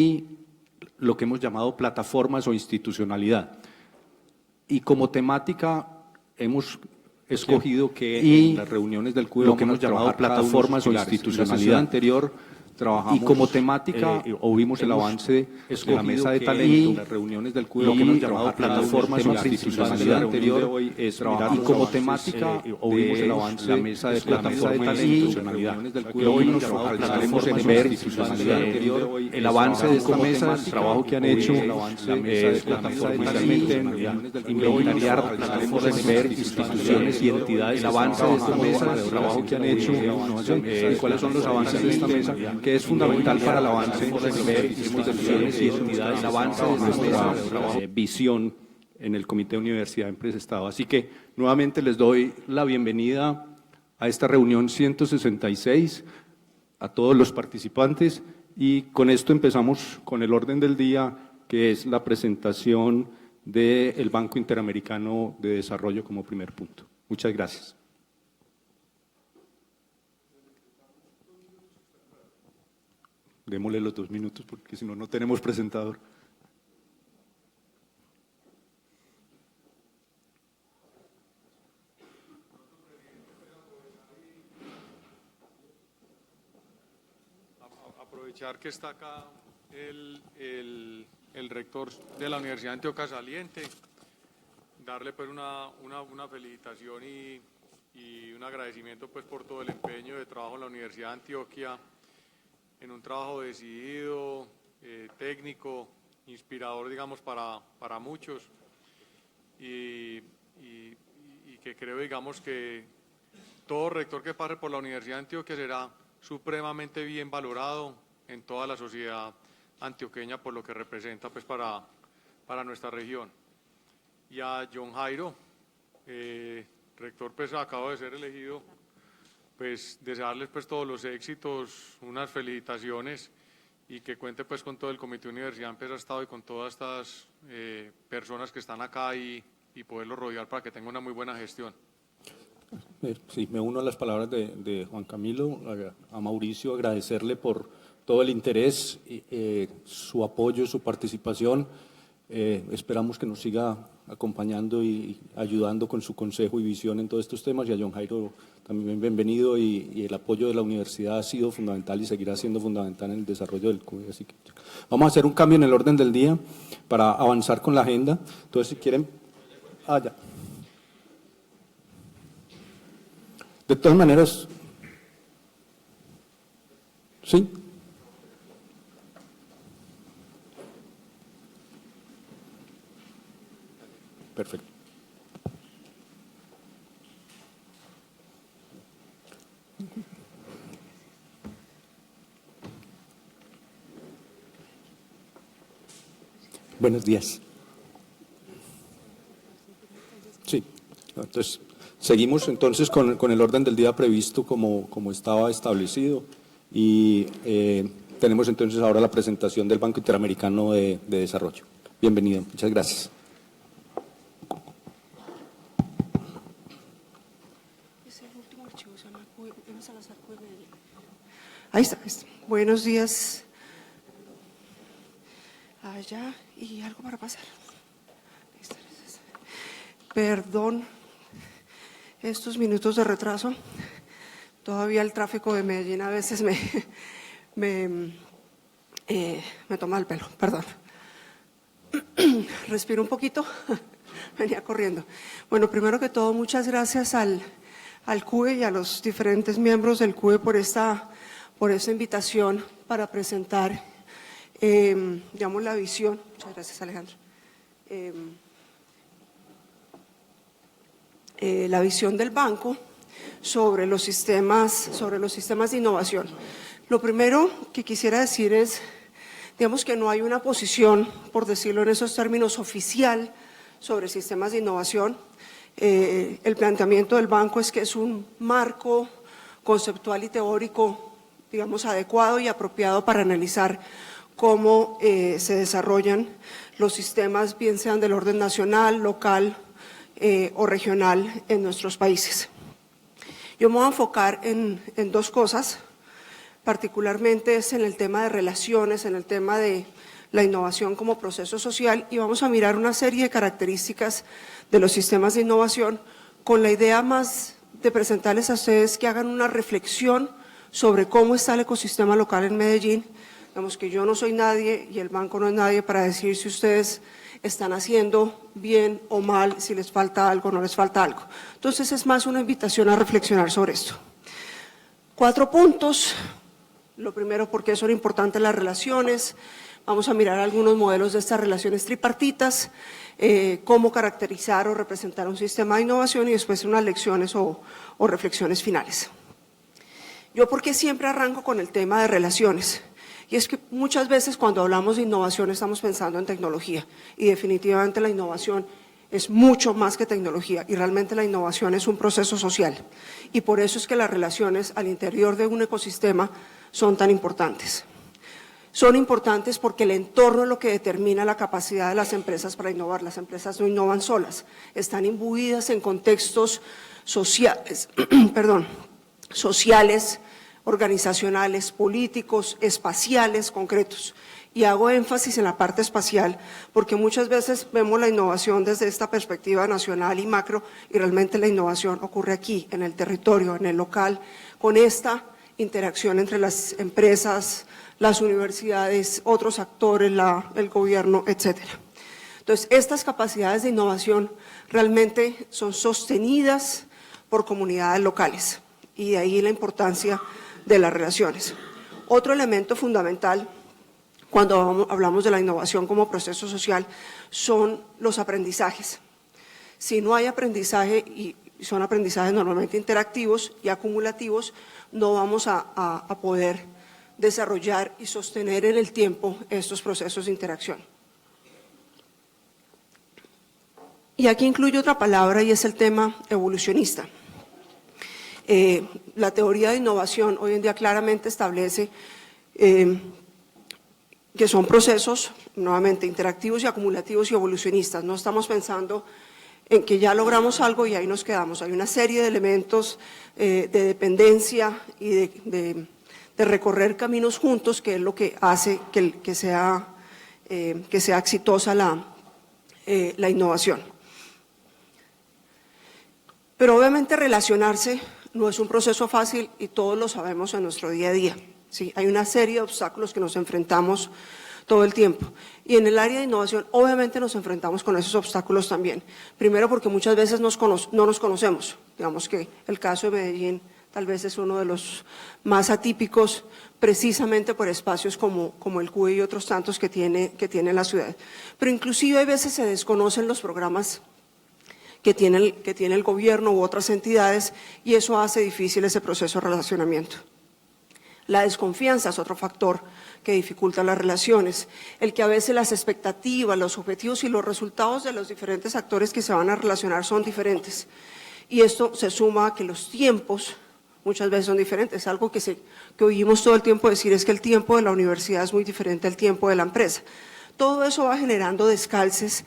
y lo que hemos llamado plataformas o institucionalidad. Y como temática hemos escogido que en las reuniones del CUE lo que hemos llamado plataformas o institucionalidad anterior trabajamos y como temática vimos el avance de la mesa de talento en las reuniones del CUE lo que hemos llamado plataformas o institucionalidad anterior y como temática vimos el avance de la mesa de talento y hoy nos hablaremos en ver el avance de esta mesa, el trabajo que han hecho fundamentalmente en inventariar plataformas, ver instituciones y entidades, el avance de esta mesa, el trabajo que han hecho y cuáles son los avances de esta mesa, que es fundamental para el avance de ver instituciones y entidades, el avance de nuestra visión en el Comité de Universidad, Empresa, Estado. Así que nuevamente les doy la bienvenida a esta reunión 166, a todos los participantes, y con esto empezamos con el orden del día, que es la presentación del Banco Interamericano de Desarrollo como primer punto. Muchas gracias. Démosle los 2 minutos porque si no, no tenemos presentador. Aprovechar que está acá el rector de la Universidad de Antioquia Saliente, darle pues una felicitación y un agradecimiento pues por todo el empeño de trabajo en la Universidad de Antioquia, en un trabajo decidido, técnico, inspirador, digamos, para muchos, y que creo, digamos, que todo rector que pase por la Universidad de Antioquia será supremamente bien valorado en toda la sociedad antioqueña por lo que representa pues para nuestra región. Y a John Jairo, rector, pues acabo de ser elegido, pues desearles pues todos los éxitos, unas felicitaciones, y que cuente pues con todo el Comité de Universidad, Empresa, Estado y con todas estas personas que están acá y poderlos rodear para que tenga una muy buena gestión. Sí, me uno a las palabras de Juan Camilo, a Mauricio, agradecerle por todo el interés, su apoyo, su participación. Esperamos que nos siga acompañando y ayudando con su consejo y visión en todos estos temas, y a John Jairo también bienvenido, y el apoyo de la universidad ha sido fundamental y seguirá siendo fundamental en el desarrollo del CUE. Así que vamos a hacer un cambio en el orden del día para avanzar con la agenda. Entonces, si quieren… ya. De todas maneras… ¿Sí? Perfecto. Buenos días. Sí, entonces seguimos entonces con el orden del día previsto como estaba establecido, y tenemos entonces ahora la presentación del Banco Interamericano de Desarrollo. Bienvenido, muchas gracias. Ahí está. Buenos días. Allá, y algo para pasar. Perdón estos minutos de retraso. Todavía el tráfico de Medellín a veces me toma el pelo, perdón. Respiro un poquito, venía corriendo. Bueno, primero que todo, muchas gracias al CUE y a los diferentes miembros del CUE por esta invitación para presentar, digamos, la visión. Muchas gracias, Alejandro. La visión del banco sobre los sistemas de innovación. Lo primero que quisiera decir es, digamos, que no hay una posición, por decirlo en esos términos, oficial sobre sistemas de innovación. El planteamiento del banco es que es un marco conceptual y teórico, digamos, adecuado y apropiado para analizar cómo se desarrollan los sistemas, bien sean del orden nacional, local o regional en nuestros países. Yo me voy a enfocar en 2 cosas. particularmente es en el tema de relaciones, en el tema de la innovación como proceso social, y vamos a mirar una serie de características de los sistemas de innovación con la idea más de presentarles a ustedes que hagan una reflexión sobre cómo está el ecosistema local en Medellín. Digamos que yo no soy nadie y el banco no es nadie para decir si ustedes están haciendo bien o mal, si les falta algo o no les falta algo. Entonces es más una invitación a reflexionar sobre esto. 4 puntos. Lo primero, ¿por qué son importantes las relaciones? Vamos a mirar algunos modelos de estas relaciones tripartitas, cómo caracterizar o representar un sistema de innovación y después unas lecciones o reflexiones finales. Yo, ¿por qué siempre arranco con el tema de relaciones? Y es que muchas veces cuando hablamos de innovación estamos pensando en tecnología y definitivamente la innovación es mucho más que tecnología y realmente la innovación es un proceso social y por eso es que las relaciones al interior de un ecosistema son tan importantes. Son importantes porque el entorno es lo que determina la capacidad de las empresas para innovar. Las empresas no innovan solas, están imbuidas en contextos sociales, sociales, organizacionales, políticos, espaciales, concretos. Y hago énfasis en la parte espacial porque muchas veces vemos la innovación desde esta perspectiva nacional y macro y realmente la innovación ocurre aquí, en el territorio, en el local, con esta interacción entre las empresas, las universidades, otros actores, el gobierno, etcétera. Entonces, estas capacidades de innovación realmente son sostenidas por comunidades locales y de ahí la importancia de las relaciones. Otro elemento fundamental cuando hablamos de la innovación como proceso social son los aprendizajes. Si no hay aprendizaje, y son aprendizajes normalmente interactivos y acumulativos, no vamos a poder desarrollar y sostener en el tiempo estos procesos de interacción. Y aquí incluyo otra palabra y es el tema evolucionista. La teoría de innovación hoy en día claramente establece que son procesos nuevamente interactivos y acumulativos y evolucionistas. No estamos pensando en que ya logramos algo y ahí nos quedamos. Hay una serie de elementos de dependencia y de recorrer caminos juntos, que es lo que hace que sea exitosa la innovación. Pero obviamente relacionarse no es un proceso fácil y todos lo sabemos en nuestro día a día. ¿Sí? Hay una serie de obstáculos que nos enfrentamos todo el tiempo. Y en el área de innovación obviamente nos enfrentamos con esos obstáculos también. Primero porque muchas veces no nos conocemos. Digamos que el caso de Medellín tal vez es uno de los más atípicos precisamente por espacios como el CUE y otros tantos que tiene la ciudad. Pero inclusive hay veces se desconocen los programas que tiene el gobierno u otras entidades y eso hace difícil ese proceso de relacionamiento. La desconfianza es otro factor que dificulta las relaciones, el que a veces las expectativas, los objetivos y los resultados de los diferentes actores que se van a relacionar son diferentes. Y esto se suma a que los tiempos muchas veces son diferentes. Algo que oímos todo el tiempo decir es que el tiempo de la universidad es muy diferente al tiempo de la empresa. Todo eso va generando descalces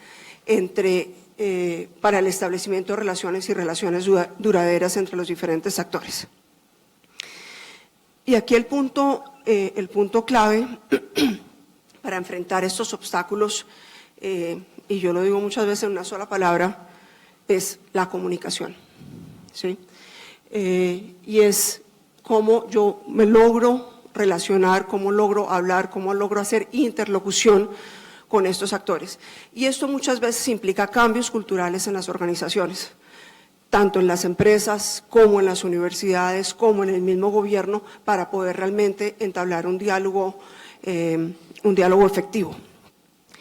para el establecimiento de relaciones y relaciones duraderas entre los diferentes actores. Y aquí el punto clave para enfrentar estos obstáculos, y yo lo digo muchas veces en una sola palabra, es la comunicación. ¿Sí? Y es cómo yo me logro relacionar, cómo logro hablar, cómo logro hacer interlocución con estos actores. Y esto muchas veces implica cambios culturales en las organizaciones, tanto en las empresas como en las universidades, como en el mismo gobierno, para poder realmente entablar un diálogo efectivo.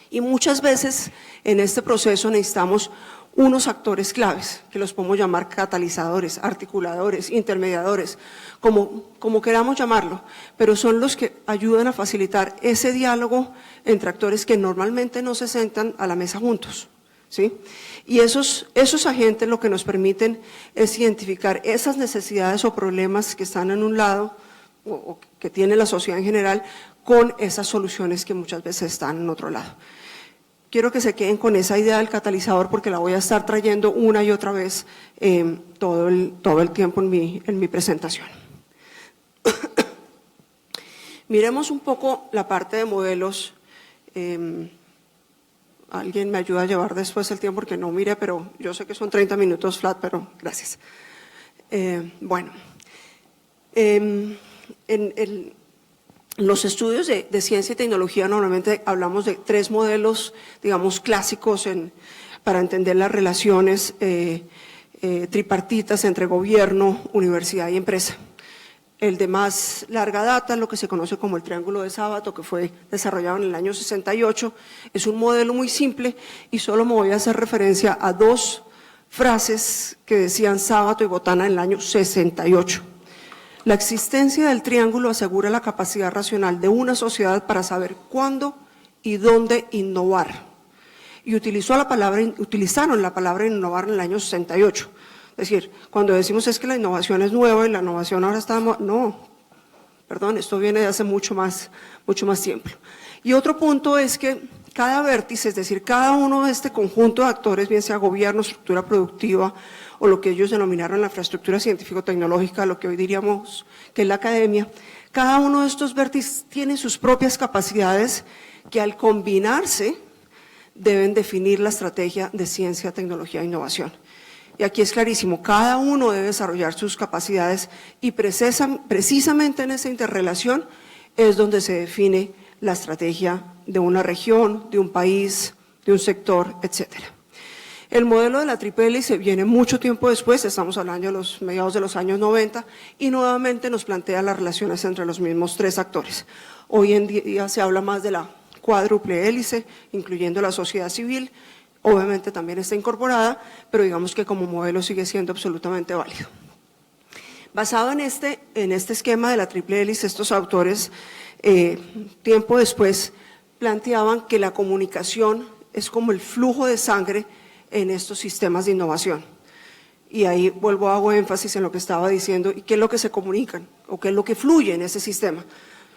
Y muchas veces en este proceso necesitamos unos actores claves, que los podemos llamar catalizadores, articuladores, intermediadores, como queramos llamarlo, pero son los que ayudan a facilitar ese diálogo entre actores que normalmente no se sientan a la mesa juntos. ¿Sí? Y esos agentes lo que nos permiten es identificar esas necesidades o problemas que están en un lado o que tiene la sociedad en general con esas soluciones que muchas veces están en otro lado. Quiero que se queden con esa idea del catalizador porque la voy a estar trayendo una y otra vez todo el tiempo en mi presentación. Miremos un poco la parte de modelos. Alguien me ayuda a llevar después el tiempo porque no mire, pero yo sé que son 30 minutos flat, pero gracias. Bueno, en los estudios de ciencia y tecnología normalmente hablamos de 3 modelos, digamos, clásicos para entender las relaciones tripartitas entre gobierno, universidad y empresa. El de más larga data, lo que se conoce como el triángulo de Sábato, que fue desarrollado en el año 68, es un modelo muy simple y solo me voy a hacer referencia a 2 frases que decían Sábato y Botana en el año 68. La existencia del triángulo asegura la capacidad racional de una sociedad para saber cuándo y dónde innovar. Y utilizaron la palabra innovar en el año 68. Es decir, cuando decimos es que la innovación es nueva y la innovación ahora está… No, perdón, esto viene de hace mucho más tiempo. Y otro punto es que cada vértice, es decir, cada uno de este conjunto de actores, bien sea gobierno, estructura productiva o lo que ellos denominaron la infraestructura científico-tecnológica, lo que hoy diríamos que es la academia, cada uno de estos vértices tiene sus propias capacidades que al combinarse deben definir la estrategia de ciencia, tecnología e innovación. Y aquí es clarísimo, cada uno debe desarrollar sus capacidades y precisamente en esa interrelación es donde se define la estrategia de una región, de un país, de un sector, etcétera. El modelo de la triple hélice viene mucho tiempo después, estamos hablando de los mediados de los años 90, y nuevamente nos plantea las relaciones entre los mismos 3 actores. Hoy en día se habla más de la cuádruple hélice, incluyendo la sociedad civil. Obviamente también está incorporada, pero digamos que como modelo sigue siendo absolutamente válido. Basado en este esquema de la triple hélice, estos autores, tiempo después, planteaban que la comunicación es como el flujo de sangre en estos sistemas de innovación. Y ahí hago énfasis en lo que estaba diciendo, y qué es lo que se comunican, o qué es lo que fluye en ese sistema.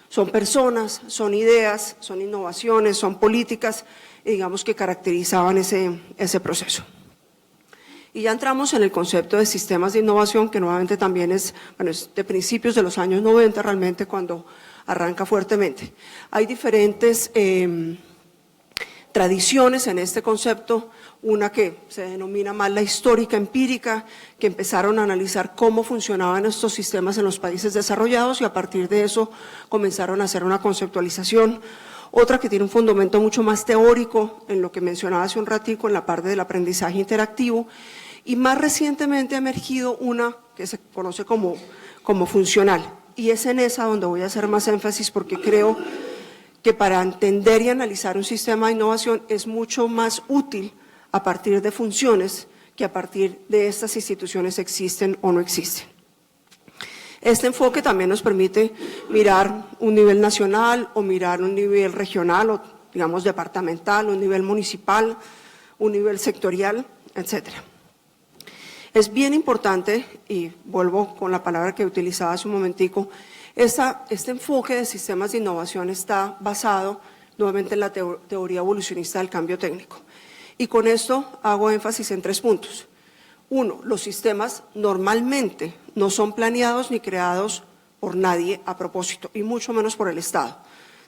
Son personas, son ideas, son innovaciones, son políticas, digamos que caracterizaban ese proceso. Y ya entramos en el concepto de sistemas de innovación, que nuevamente también es de principios de los años 90 realmente cuando arranca fuertemente. Hay diferentes tradiciones en este concepto, una que se denomina más la histórica empírica, que empezaron a analizar cómo funcionaban estos sistemas en los países desarrollados y a partir de eso comenzaron a hacer una conceptualización. Otra que tiene un fundamento mucho más teórico, en lo que mencionaba hace un ratico, en la parte del aprendizaje interactivo, y más recientemente ha emergido una que se conoce como funcional, y es en esa donde voy a hacer más énfasis porque creo que para entender y analizar un sistema de innovación es mucho más útil a partir de funciones que a partir de estas instituciones existen o no existen. Este enfoque también nos permite mirar un nivel nacional o mirar un nivel regional o digamos departamental, un nivel municipal, un nivel sectorial, etcétera. Es bien importante, y vuelvo con la palabra que utilizaba hace un momentico, este enfoque de sistemas de innovación está basado nuevamente en la teoría evolucionista del cambio técnico. Y con esto hago énfasis en 3 puntos. 1, los sistemas normalmente no son planeados ni creados por nadie a propósito, y mucho menos por el Estado.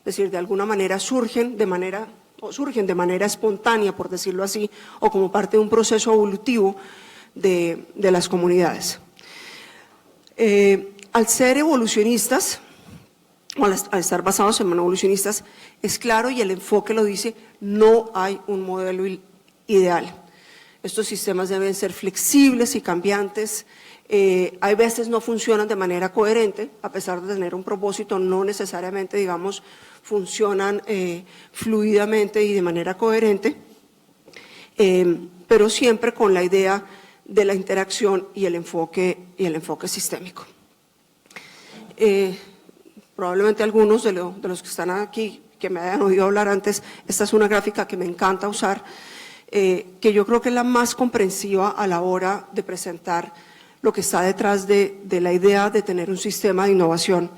Es decir, de alguna manera surgen de manera espontánea, por decirlo así, o como parte de un proceso evolutivo de las comunidades. Al ser evolucionistas, o al estar basados en evolucionistas, es claro, y el enfoque lo dice, no hay un modelo ideal. Estos sistemas deben ser flexibles y cambiantes. Hay veces no funcionan de manera coherente, a pesar de tener un propósito, no necesariamente, digamos, funcionan fluidamente y de manera coherente, pero siempre con la idea de la interacción y el enfoque sistémico. Probablemente algunos de los que están aquí, que me hayan oído hablar antes, esta es una gráfica que me encanta usar, que yo creo que es la más comprensiva a la hora de presentar lo que está detrás de la idea de tener un sistema de innovación.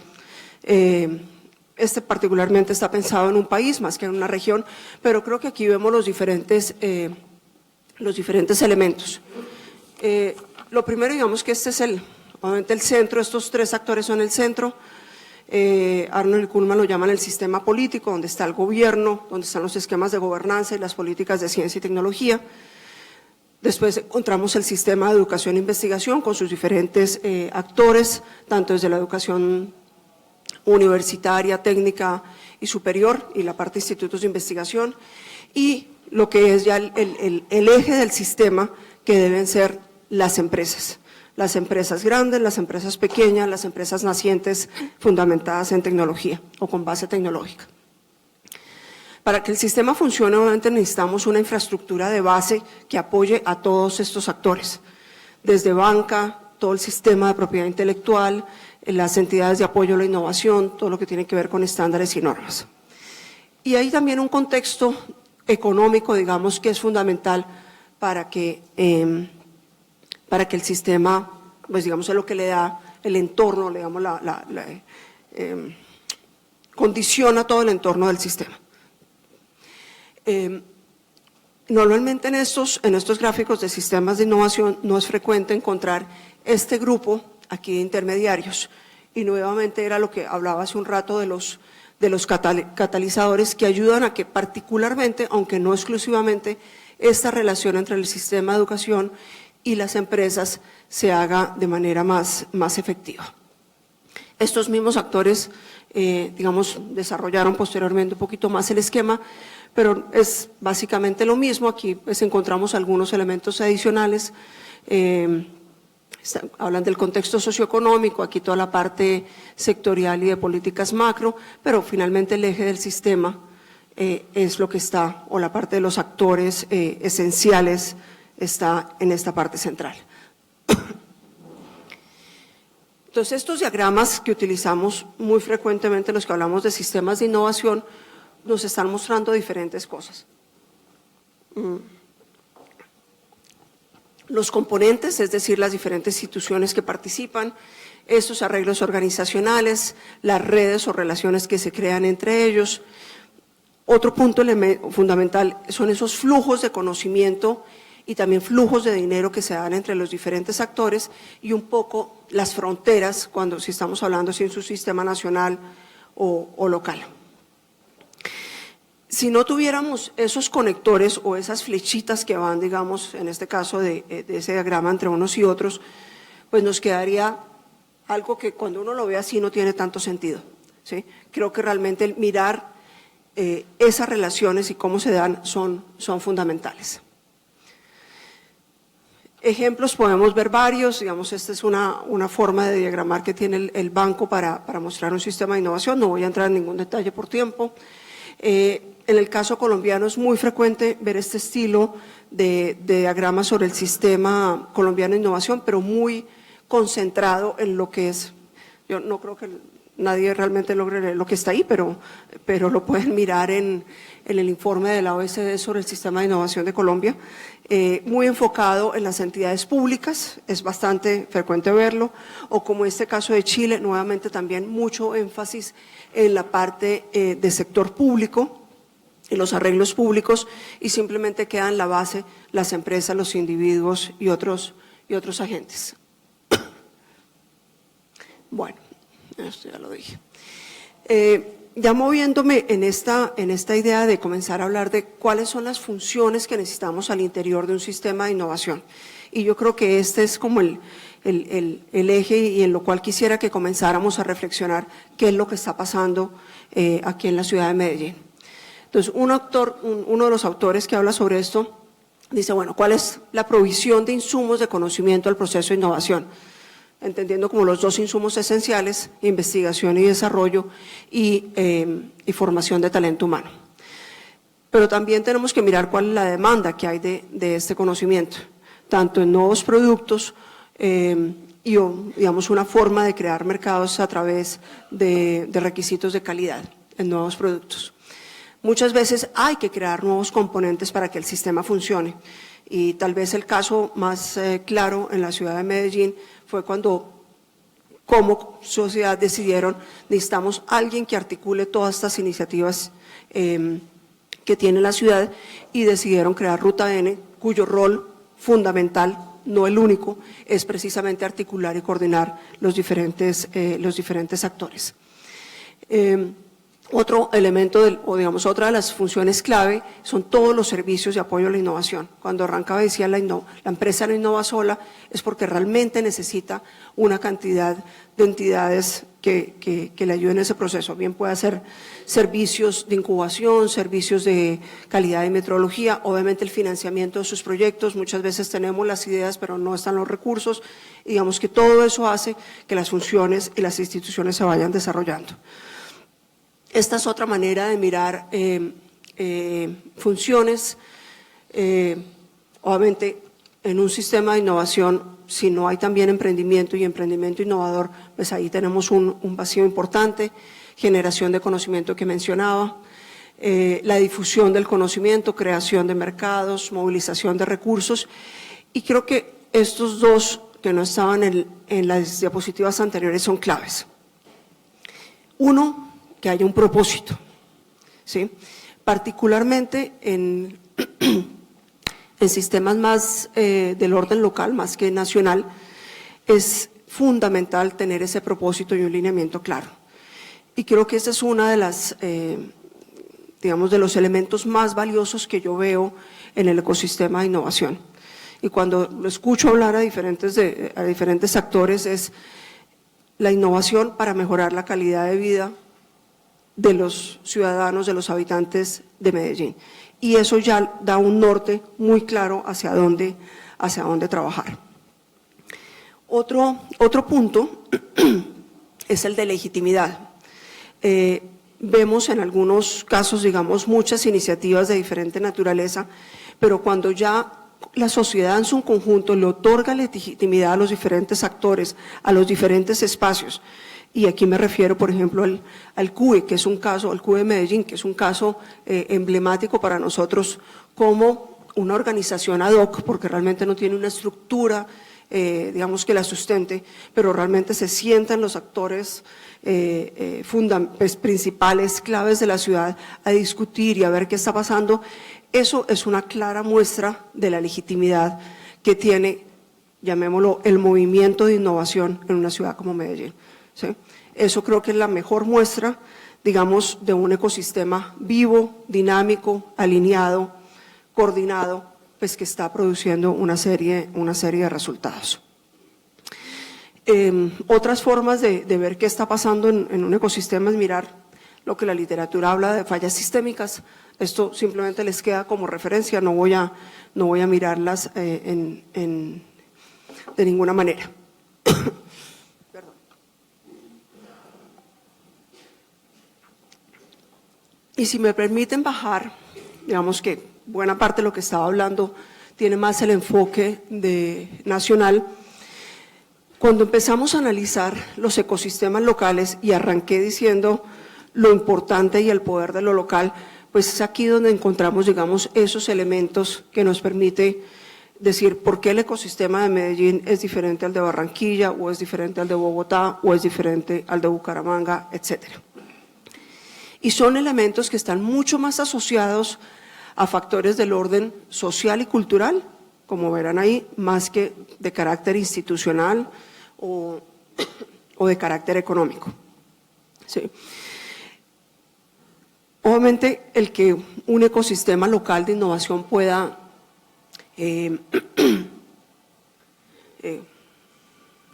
Este particularmente está pensado en un país más que en una región, pero creo que aquí vemos los diferentes elementos. Lo primero, digamos que este es obviamente el centro, estos 3 actores son el centro. Arnold y Kuhlman lo llaman el sistema político, donde está el gobierno, donde están los esquemas de gobernanza y las políticas de ciencia y tecnología. Después encontramos el sistema de educación e investigación con sus diferentes actores, tanto desde la educación universitaria, técnica y superior, y la parte de institutos de investigación, y lo que es ya el eje del sistema, que deben ser las empresas grandes, las empresas pequeñas, las empresas nacientes fundamentadas en tecnología o con base tecnológica. Para que el sistema funcione, obviamente necesitamos una infraestructura de base que apoye a todos estos actores, desde banca, todo el sistema de propiedad intelectual, las entidades de apoyo a la innovación, todo lo que tiene que ver con estándares y normas. Y hay también un contexto económico, digamos, que es fundamental para que el sistema, pues digamos, es lo que le da el entorno, digamos, condiciona todo el entorno del sistema. Normalmente en estos gráficos de sistemas de innovación no es frecuente encontrar este grupo aquí de intermediarios, y nuevamente era lo que hablaba hace un rato de los catalizadores que ayudan a que particularmente, aunque no exclusivamente, esta relación entre el sistema de educación y las empresas se haga de manera más efectiva. Estos mismos actores, digamos, desarrollaron posteriormente un poquito más el esquema, pero es básicamente lo mismo. Aquí pues encontramos algunos elementos adicionales, hablan del contexto socioeconómico, aquí toda la parte sectorial y de políticas macro, pero finalmente el eje del sistema es lo que está, o la parte de los actores esenciales está en esta parte central. Entonces, estos diagramas que utilizamos muy frecuentemente, los que hablamos de sistemas de innovación, nos están mostrando diferentes cosas. Los componentes, es decir, las diferentes instituciones que participan, estos arreglos organizacionales, las redes o relaciones que se crean entre ellos. Otro punto fundamental son esos flujos de conocimiento y también flujos de dinero que se dan entre los diferentes actores, y un poco las fronteras, si estamos hablando en su sistema nacional o local. Si no tuviéramos esos conectores o esas flechitas que van, digamos, en este caso de ese diagrama entre unos y otros, pues nos quedaría algo que cuando uno lo ve así no tiene tanto sentido, ¿sí? Creo que realmente el mirar esas relaciones y cómo se dan son fundamentales. Ejemplos podemos ver varios, digamos, esta es una forma de diagramar que tiene el banco para mostrar un sistema de innovación. No voy a entrar en ningún detalle por tiempo. En el caso colombiano es muy frecuente ver este estilo de diagrama sobre el sistema colombiano de innovación, pero muy concentrado en lo que es. Yo no creo que nadie realmente logre leer lo que está ahí, pero lo pueden mirar en el informe de la OECD sobre el sistema de innovación de Colombia, muy enfocado en las entidades públicas, es bastante frecuente verlo, o como este caso de Chile, nuevamente también mucho énfasis en la parte de sector público, en los arreglos públicos, y simplemente quedan la base las empresas, los individuos y otros agentes. Bueno, esto ya lo dije. Ya moviéndome en esta idea de comenzar a hablar de cuáles son las funciones que necesitamos al interior de un sistema de innovación. Y yo creo que este es como el eje y en lo cual quisiera que comenzáramos a reflexionar qué es lo que está pasando aquí en la ciudad de Medellín. Entonces, uno de los autores que habla sobre esto dice, bueno, ¿cuál es la provisión de insumos de conocimiento al proceso de innovación? Entendiendo como los dos insumos esenciales, investigación y desarrollo y formación de talento humano. Pero también tenemos que mirar cuál es la demanda que hay de este conocimiento, tanto en nuevos productos y, digamos, una forma de crear mercados a través de requisitos de calidad en nuevos productos. Muchas veces hay que crear nuevos componentes para que el sistema funcione, y tal vez el caso más claro en la ciudad de Medellín fue cuando como sociedad decidieron, necesitamos alguien que articule todas estas iniciativas que tiene la ciudad, y decidieron crear Ruta N, cuyo rol fundamental, no el único, es precisamente articular y coordinar los diferentes actores. Otro elemento, o digamos, otra de las funciones clave son todos los servicios de apoyo a la innovación. Cuando arrancaba decía la empresa no innova sola, es porque realmente necesita una cantidad de entidades que le ayuden en ese proceso. Bien puede ser servicios de incubación, servicios de calidad y metrología, obviamente el financiamiento de sus proyectos. Muchas veces tenemos las ideas, pero no están los recursos. Y digamos que todo eso hace que las funciones y las instituciones se vayan desarrollando. Esta es otra manera de mirar funciones. Obviamente, en un sistema de innovación, si no hay también emprendimiento y emprendimiento innovador, pues ahí tenemos un vacío importante. Generación de conocimiento que mencionaba, la difusión del conocimiento, creación de mercados, movilización de recursos. Y creo que estos dos que no estaban en las diapositivas anteriores son claves. Uno, que haya un propósito, ¿sí? Particularmente en sistemas más del orden local, más que nacional, es fundamental tener ese propósito y un lineamiento claro. Y creo que esta es una de las, digamos, de los elementos más valiosos que yo veo en el ecosistema de innovación. Y cuando lo escucho hablar a diferentes actores, es la innovación para mejorar la calidad de vida de los ciudadanos, de los habitantes de Medellín. Y eso ya da un norte muy claro hacia dónde trabajar. Otro punto es el de legitimidad. Vemos en algunos casos, digamos, muchas iniciativas de diferente naturaleza, pero cuando ya la sociedad en su conjunto le otorga legitimidad a los diferentes actores, a los diferentes espacios, y aquí me refiero, por ejemplo, al CUE, que es un caso, al CUE de Medellín, que es un caso emblemático para nosotros como una organización ad hoc, porque realmente no tiene una estructura, digamos, que la sustente, pero realmente se sientan los actores principales, claves de la ciudad, a discutir y a ver qué está pasando. Eso es una clara muestra de la legitimidad que tiene, llamémoslo, el movimiento de innovación en una ciudad como Medellín. ¿Sí? Eso creo que es la mejor muestra, digamos, de un ecosistema vivo, dinámico, alineado, coordinado, pues que está produciendo una serie de resultados. Otras formas de ver qué está pasando en un ecosistema es mirar lo que la literatura habla de fallas sistémicas. Esto simplemente les queda como referencia, no voy a mirarlas de ninguna manera. Y si me permiten bajar, digamos que buena parte de lo que estaba hablando tiene más el enfoque nacional. Cuando empezamos a analizar los ecosistemas locales, y arranqué diciendo lo importante y el poder de lo local, pues es aquí donde encontramos, digamos, esos elementos que nos permite decir por qué el ecosistema de Medellín es diferente al de Barranquilla, o es diferente al de Bogotá, o es diferente al de Bucaramanga, etcétera. Y son elementos que están mucho más asociados a factores del orden social y cultural, como verán ahí, más que de carácter institucional o de carácter económico. Sí. Obviamente, el que un ecosistema local de innovación pueda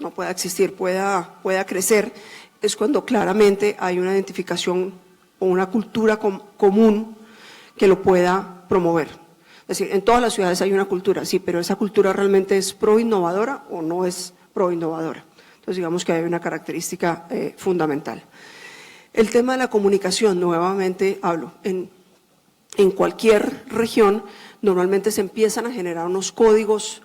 no pueda existir, pueda crecer, es cuando claramente hay una identificación o una cultura común que lo pueda promover. Es decir, en todas las ciudades hay una cultura, sí, pero esa cultura realmente es pro-innovadora o no es pro-innovadora. Entonces, digamos que hay una característica fundamental. El tema de la comunicación, nuevamente hablo, en cualquier región normalmente se empiezan a generar unos códigos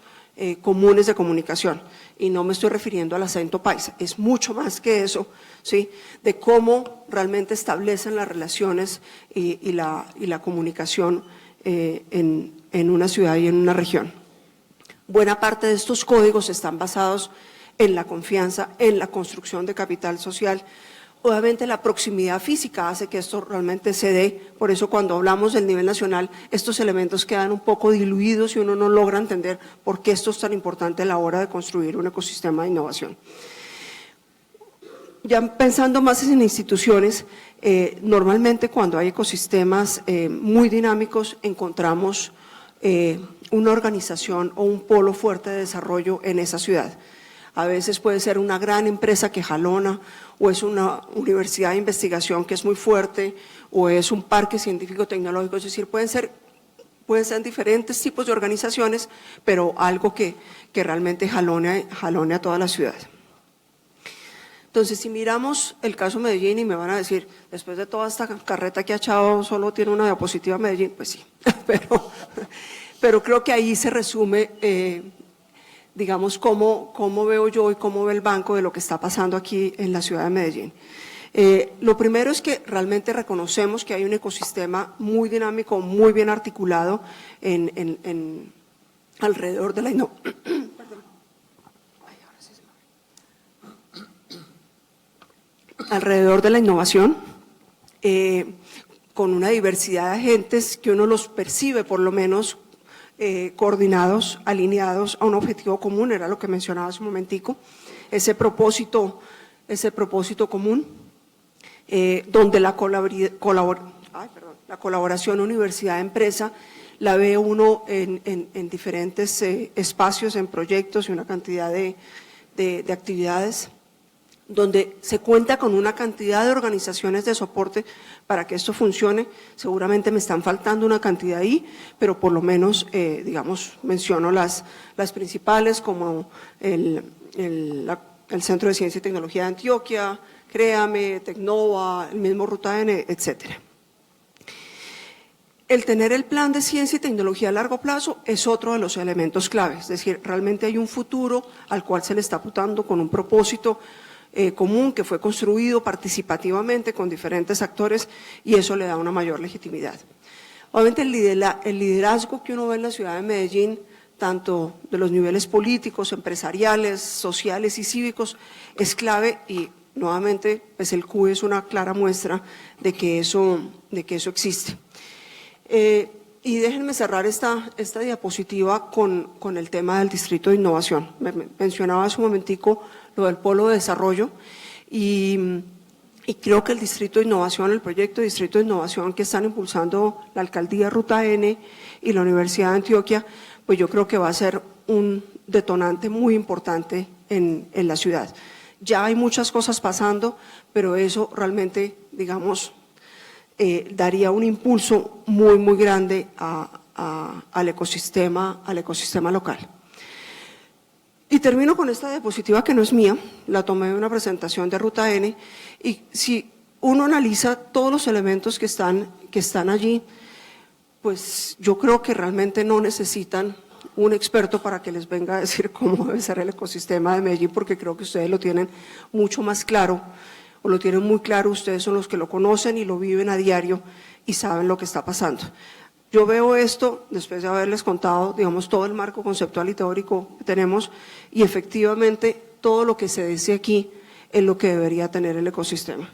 comunes de comunicación, y no me estoy refiriendo al acento paisa, es mucho más que eso, ¿sí? De cómo realmente establecen las relaciones y la comunicación en una ciudad y en una región. Buena parte de estos códigos están basados en la confianza, en la construcción de capital social. Obviamente la proximidad física hace que esto realmente se dé, por eso cuando hablamos del nivel nacional, estos elementos quedan un poco diluidos y uno no logra entender por qué esto es tan importante a la hora de construir un ecosistema de innovación. ya pensando más en instituciones, normalmente cuando hay ecosistemas muy dinámicos encontramos una organización o un polo fuerte de desarrollo en esa ciudad. A veces puede ser una gran empresa que jalona, o es una universidad de investigación que es muy fuerte, o es un parque científico-tecnológico, es decir, pueden ser diferentes tipos de organizaciones, pero algo que realmente jalone a toda la ciudad. Entonces, si miramos el caso Medellín y me van a decir, después de toda esta carreta que ha echado, solo tiene una diapositiva Medellín, pues sí, pero creo que ahí se resume, digamos, cómo veo yo y cómo ve el banco de lo que está pasando aquí en la ciudad de Medellín. Lo primero es que realmente reconocemos que hay un ecosistema muy dinámico, muy bien articulado alrededor de la innovación, con una diversidad de agentes que uno los percibe por lo menos coordinados, alineados a un objetivo común, era lo que mencionaba hace un momentico, ese propósito común, donde la colaboración universidad-empresa la ve uno en diferentes espacios, en proyectos y una cantidad de actividades, donde se cuenta con una cantidad de organizaciones de soporte para que esto funcione. Seguramente me están faltando una cantidad ahí, pero por lo menos, digamos, menciono las principales, como el Centro de Ciencia y Tecnología de Antioquia, Créame, Tecnova, el mismo Ruta N, etcétera. El tener el plan de ciencia y tecnología a largo plazo es otro de los elementos clave, es decir, realmente hay un futuro al cual se le está apuntando con un propósito común que fue construido participativamente con diferentes actores y eso le da una mayor legitimidad. Obviamente el liderazgo que uno ve en la ciudad de Medellín, tanto de los niveles políticos, empresariales, sociales y cívicos, es clave y nuevamente pues el CUE es una clara muestra de que eso existe. Y déjenme cerrar esta diapositiva con el tema del Distrito de Innovación. Mencionaba hace un momentico lo del Polo de Desarrollo y creo que el Distrito de Innovación, el proyecto de Distrito de Innovación que están impulsando la Alcaldía Ruta N y la Universidad de Antioquia, pues yo creo que va a ser un detonante muy importante en la ciudad. Ya hay muchas cosas pasando, pero eso realmente, digamos, daría un impulso muy, muy grande al ecosistema local. Y termino con esta diapositiva que no es mía, la tomé de una presentación de Ruta N, y si uno analiza todos los elementos que están allí, pues yo creo que realmente no necesitan un experto para que les venga a decir cómo debe ser el ecosistema de Medellín, porque creo que ustedes lo tienen mucho más claro, o lo tienen muy claro, ustedes son los que lo conocen y lo viven a diario y saben lo que está pasando. Yo veo esto, después de haberles contado, digamos, todo el marco conceptual y teórico que tenemos, y efectivamente todo lo que se dice aquí es lo que debería tener el ecosistema.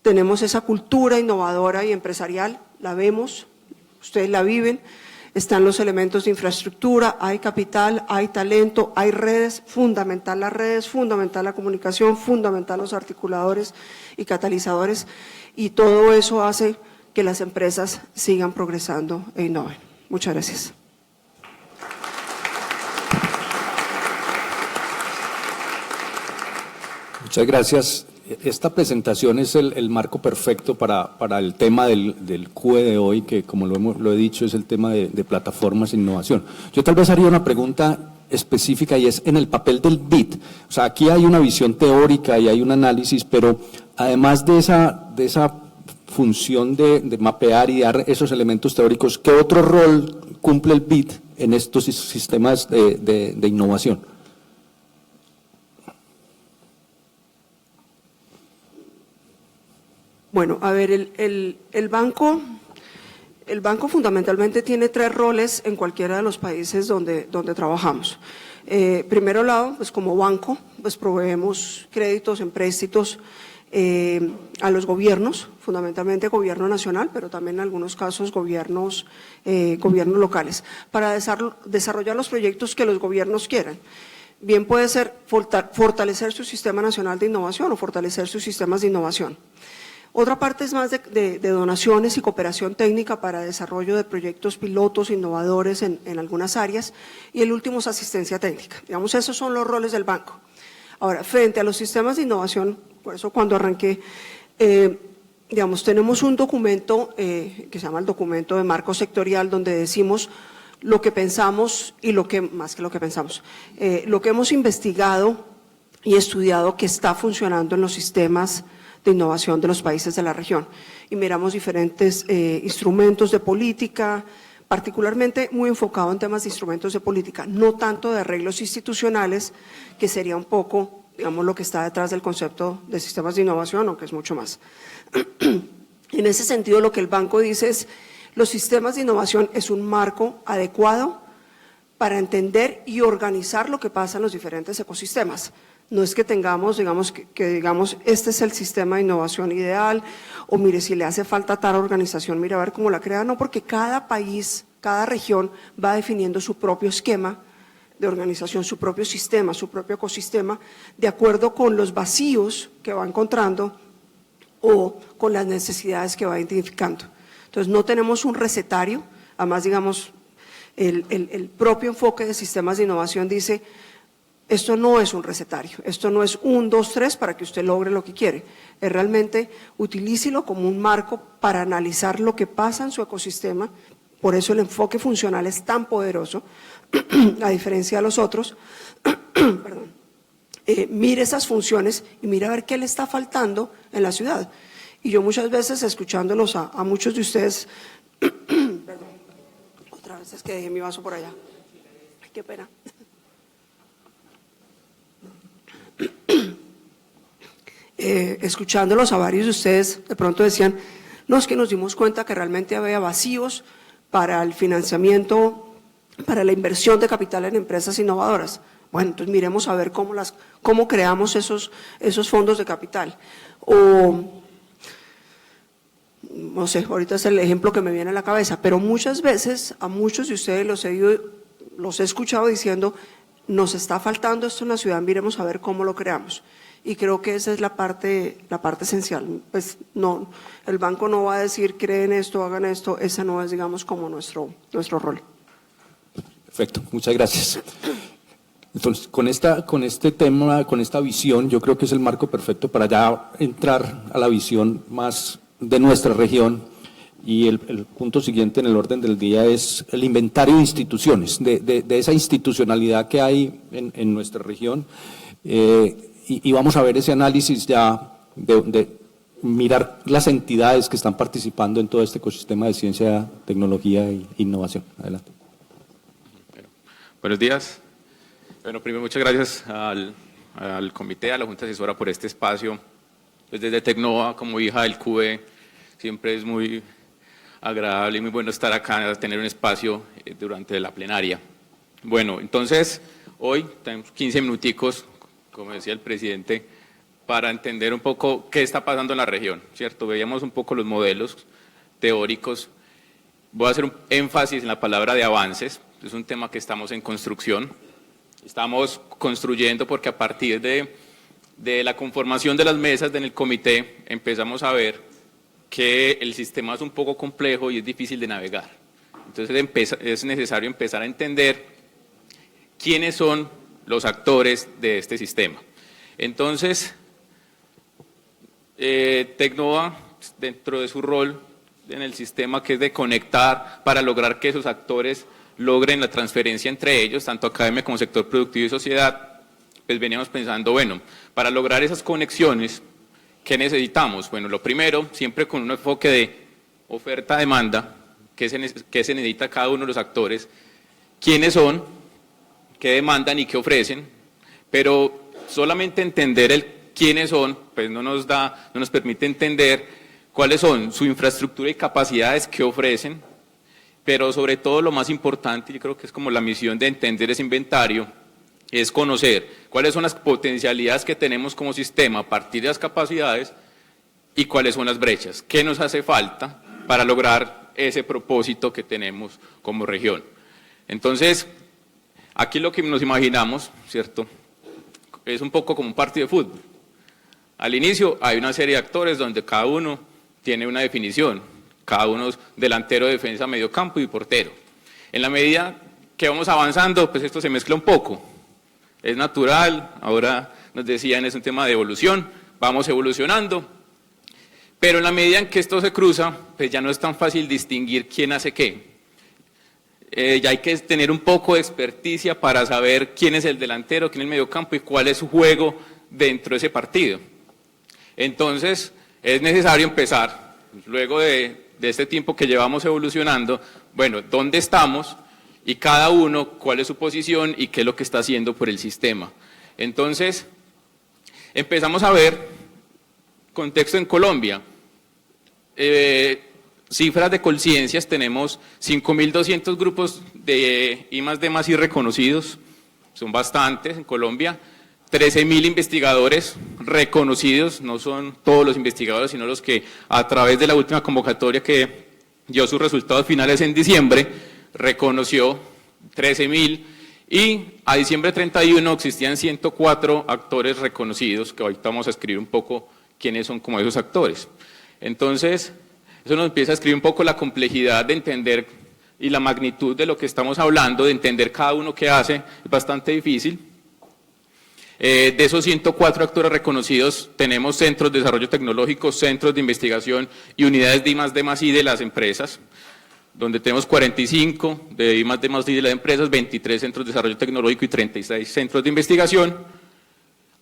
Tenemos esa cultura innovadora y empresarial, la vemos, ustedes la viven, están los elementos de infraestructura, hay capital, hay talento, hay redes, fundamental las redes, fundamental la comunicación, fundamental los articuladores y catalizadores, y todo eso hace que las empresas sigan progresando e innoven. Muchas gracias. Muchas gracias. Esta presentación es el marco perfecto para el tema del CUE de hoy, que como lo he dicho es el tema de plataformas e innovación. Yo tal vez haría una pregunta específica y es en el papel del BID. O sea, aquí hay una visión teórica y hay un análisis, pero además de esa función de mapear y dar esos elementos teóricos, ¿qué otro rol cumple el BID en estos sistemas de innovación? Bueno, a ver, el banco fundamentalmente tiene tres roles en cualquiera de los países donde trabajamos. Primero lado, pues como banco, pues proveemos créditos, empréstitos a los gobiernos, fundamentalmente gobierno nacional, pero también en algunos casos gobiernos locales, para desarrollar los proyectos que los gobiernos quieran. bien puede ser fortalecer su sistema nacional de innovación o fortalecer sus sistemas de innovación. Otra parte es más de donaciones y cooperación técnica para desarrollo de proyectos pilotos innovadores en algunas áreas, y el último es asistencia técnica. Digamos, esos son los roles del banco. Ahora, frente a los sistemas de innovación, por eso cuando arranqué, digamos, tenemos un documento que se llama el documento de marco sectorial, donde decimos lo que pensamos y lo que, más que lo que pensamos, lo que hemos investigado y estudiado que está funcionando en los sistemas de innovación de los países de la región. Y miramos diferentes instrumentos de política, particularmente muy enfocado en temas de instrumentos de política, no tanto de arreglos institucionales, que sería un poco, digamos, lo que está detrás del concepto de sistemas de innovación, aunque es mucho más. En ese sentido, lo que el banco dice es, los sistemas de innovación es un marco adecuado para entender y organizar lo que pasa en los diferentes ecosistemas. No es que tengamos, digamos, que digamos, este es el sistema de innovación ideal, o mire, si le hace falta tal organización, mire a ver cómo la crea. No, porque cada país, cada región va definiendo su propio esquema de organización, su propio sistema, su propio ecosistema, de acuerdo con los vacíos que va encontrando o con las necesidades que va identificando. Entonces, no tenemos un recetario, además, digamos, el propio enfoque de sistemas de innovación dice, esto no es un recetario, esto no es 1, 2, 3 para que usted logre lo que quiere, es realmente utilícelo como un marco para analizar lo que pasa en su ecosistema, por eso el enfoque funcional es tan poderoso, a diferencia de los otros, perdón, mire esas funciones y mire a ver qué le está faltando en la ciudad. Y yo muchas veces, escuchándolos a muchos de ustedes, perdón, otra vez es que dejé mi vaso por allá, ay, qué pena. Escuchándolos a varios de ustedes, de pronto decían, no, es que nos dimos cuenta que realmente había vacíos para el financiamiento, para la inversión de capital en empresas innovadoras. Bueno, entonces miremos a ver cómo creamos esos fondos de capital. O, no sé, ahorita es el ejemplo que me viene a la cabeza, pero muchas veces a muchos de ustedes los he escuchado diciendo, nos está faltando esto en la ciudad, miremos a ver cómo lo creamos. Y creo que esa es la parte esencial. Pues no, el banco no va a decir, creen esto, hagan esto, ese no es, digamos, como nuestro rol. Perfecto, muchas gracias. Entonces, con este tema, con esta visión, yo creo que es el marco perfecto para ya entrar a la visión más de nuestra región. Y el punto siguiente en el orden del día es el inventario de instituciones, de esa institucionalidad que hay en nuestra región. Y vamos a ver ese análisis ya de mirar las entidades que están participando en todo este ecosistema de ciencia, tecnología e innovación. Adelante. Bueno, buenos días. Bueno, primero muchas gracias al comité, a la Junta Asesora por este espacio. Pues desde Tecnova, como hija del CUBE, siempre es muy agradable y muy bueno estar acá, tener un espacio durante la plenaria. Bueno, entonces, hoy tenemos 15 minuticos, como decía el presidente, para entender un poco qué está pasando en la región, ¿cierto? Veíamos un poco los modelos teóricos. Voy a hacer un énfasis en la palabra de avances, es un tema que estamos en construcción. Estamos construyendo porque a partir de la conformación de las mesas en el comité empezamos a ver que el sistema es un poco complejo y es difícil de navegar. Entonces es necesario empezar a entender quiénes son los actores de este sistema. Entonces, Tecnova, dentro de su rol en el sistema, que es de conectar para lograr que esos actores logren la transferencia entre ellos, tanto academia como sector productivo y sociedad, pues veníamos pensando, bueno, para lograr esas conexiones, ¿qué necesitamos? Bueno, lo primero, siempre con un enfoque de oferta-demanda, ¿qué se necesita cada uno de los actores? ¿Quiénes son? ¿Qué demandan y qué ofrecen? Pero solamente entender el quiénes son, pues no nos permite entender cuáles son su infraestructura y capacidades que ofrecen, pero sobre todo lo más importante, yo creo que es como la misión de entender ese inventario, es conocer cuáles son las potencialidades que tenemos como sistema a partir de las capacidades y cuáles son las brechas, qué nos hace falta para lograr ese propósito que tenemos como región. Entonces, Aquí lo que nos imaginamos, ¿cierto?, es un poco como un partido de fútbol. Al inicio hay una serie de actores donde cada uno tiene una definición, cada uno es delantero, defensa, mediocampo y portero. En la medida que vamos avanzando, pues esto se mezcla un poco. Es natural, ahora nos decían, es un tema de evolución, vamos evolucionando, pero en la medida en que esto se cruza, pues ya no es tan fácil distinguir quién hace qué. Ya hay que tener un poco de experticia para saber quién es el delantero, quién es el mediocampo y cuál es su juego dentro de ese partido. Entonces, es necesario empezar, luego de este tiempo que llevamos evolucionando, bueno, ¿dónde estamos? Y cada uno, cuál es su posición y qué es lo que está haciendo por el sistema. Entonces, empezamos a ver contexto en Colombia. Cifras de Colciencias, tenemos 5.200 grupos de I+D+I reconocidos, son bastantes en Colombia, 13.000 investigadores reconocidos, no son todos los investigadores, sino los que a través de la última convocatoria que dio sus resultados finales en diciembre, reconoció 13.000, y a diciembre 31 existían 104 actores reconocidos, que ahorita vamos a escribir un poco quiénes son como esos actores. Entonces, eso nos empieza a escribir un poco la complejidad de entender y la magnitud de lo que estamos hablando, de entender cada uno qué hace, es bastante difícil. De esos 104 actores reconocidos, tenemos centros de desarrollo tecnológico, centros de investigación y unidades de I+D+I de las empresas, donde tenemos 45 de I+D+I de las empresas, 23 centros de desarrollo tecnológico y 36 centros de investigación.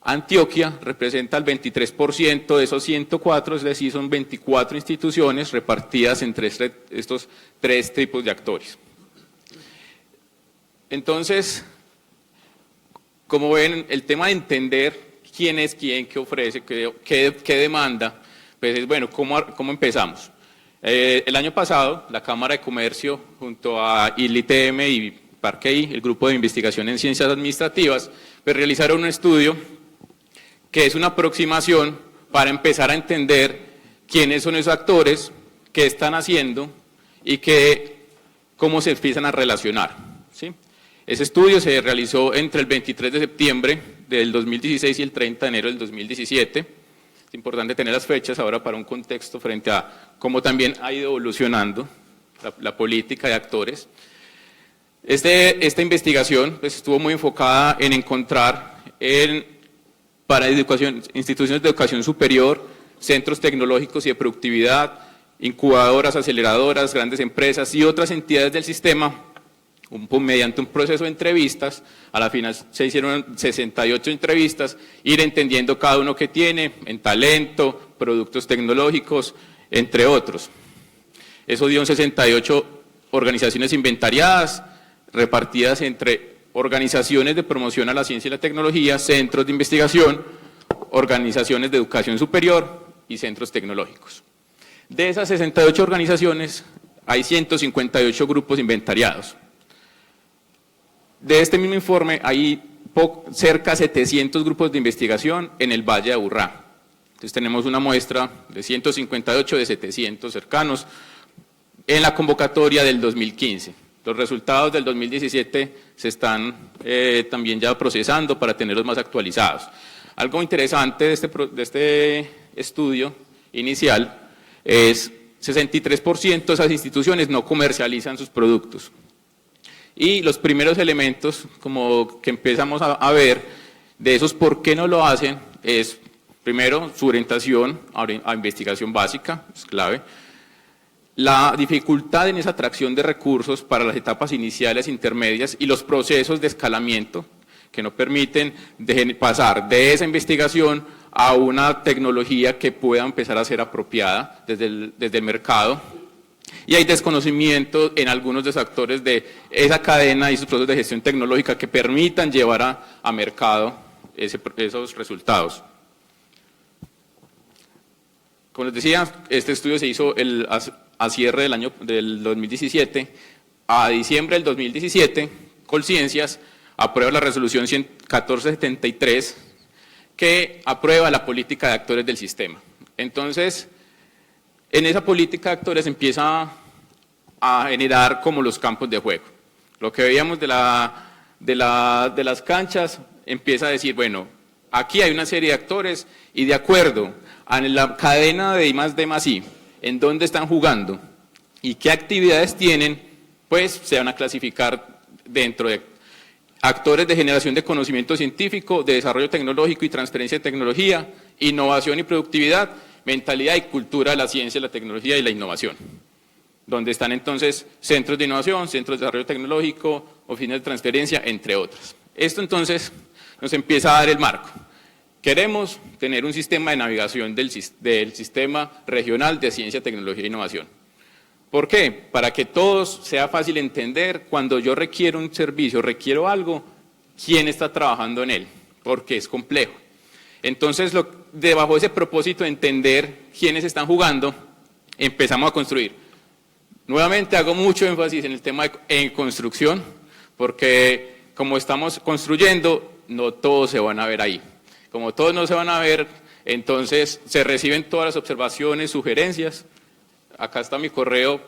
Antioquia representa el 23% de esos 104, es decir, son 24 instituciones repartidas entre estos tres tipos de actores. Entonces, como ven, el tema de entender quién es quién, qué ofrece, qué demanda, pues es bueno, ¿cómo empezamos? El año pasado, la Cámara de Comercio, junto a ILITM y Parque-I, el Grupo de Investigación en Ciencias Administrativas, pues realizaron un estudio que es una aproximación para empezar a entender quiénes son esos actores, qué están haciendo y cómo se empiezan a relacionar, ¿sí? Ese estudio se realizó entre el 23 de septiembre del 2016 y el 30 de enero del 2017. Es importante tener las fechas ahora para un contexto frente a cómo también ha ido evolucionando la política de actores. Esta investigación pues, estuvo muy enfocada en encontrar para instituciones de educación superior, centros tecnológicos y de productividad, incubadoras, aceleradoras, grandes empresas y otras entidades del sistema, mediante un proceso de entrevistas. A la final se hicieron 68 entrevistas, ir entendiendo cada uno que tiene en talento, productos tecnológicos, entre otros. Eso dio en 68 organizaciones inventariadas, repartidas entre organizaciones de promoción a la ciencia y la tecnología, centros de investigación, organizaciones de educación superior y centros tecnológicos. De esas 68 organizaciones hay 158 grupos inventariados. De este mismo informe hay cerca de 700 grupos de investigación en el Valle de Aburrá. Entonces tenemos una muestra de 158 de 700 cercanos en la convocatoria del 2015. Los resultados del 2017 se están también ya procesando para tenerlos más actualizados. Algo interesante de este estudio inicial es 63% de esas instituciones no comercializan sus productos. Y los primeros elementos como que empezamos a ver de esos por qué no lo hacen es, primero, su orientación a investigación básica, es clave. La dificultad en esa atracción de recursos para las etapas iniciales, intermedias y los procesos de escalamiento que no permiten pasar de esa investigación a una tecnología que pueda empezar a ser apropiada desde el mercado. Y hay desconocimiento en algunos de los actores de esa cadena y sus procesos de gestión tecnológica que permitan llevar a mercado esos resultados. Como les decía, este estudio se hizo a cierre del año del 2017. A diciembre del 2017, Colciencias aprueba la resolución 1473 que aprueba la política de actores del sistema. Entonces, en esa política de actores empieza a generar como los campos de juego. Lo que veíamos de de las canchas empieza a decir, bueno, aquí hay una serie de actores y de acuerdo a la cadena de I+D+I, en dónde están jugando y qué actividades tienen, pues se van a clasificar dentro de actores de generación de conocimiento científico, de desarrollo tecnológico y transferencia de tecnología, innovación y productividad, mentalidad y cultura de la ciencia, la tecnología y la innovación, donde están entonces centros de innovación, centros de desarrollo tecnológico, oficinas de transferencia, entre otras. Esto entonces nos empieza a dar el marco. Queremos tener un sistema de navegación del sistema regional de ciencia, tecnología e innovación. ¿Por qué? Para que todos sea fácil entender cuando yo requiero un servicio, requiero algo, quién está trabajando en él, porque es complejo. Entonces, bajo ese propósito de entender quiénes están jugando, empezamos a construir. Nuevamente hago mucho énfasis en el tema en construcción, porque como estamos construyendo, no todos se van a ver ahí. Como todos no se van a ver, entonces se reciben todas las observaciones, sugerencias. Acá está mi correo.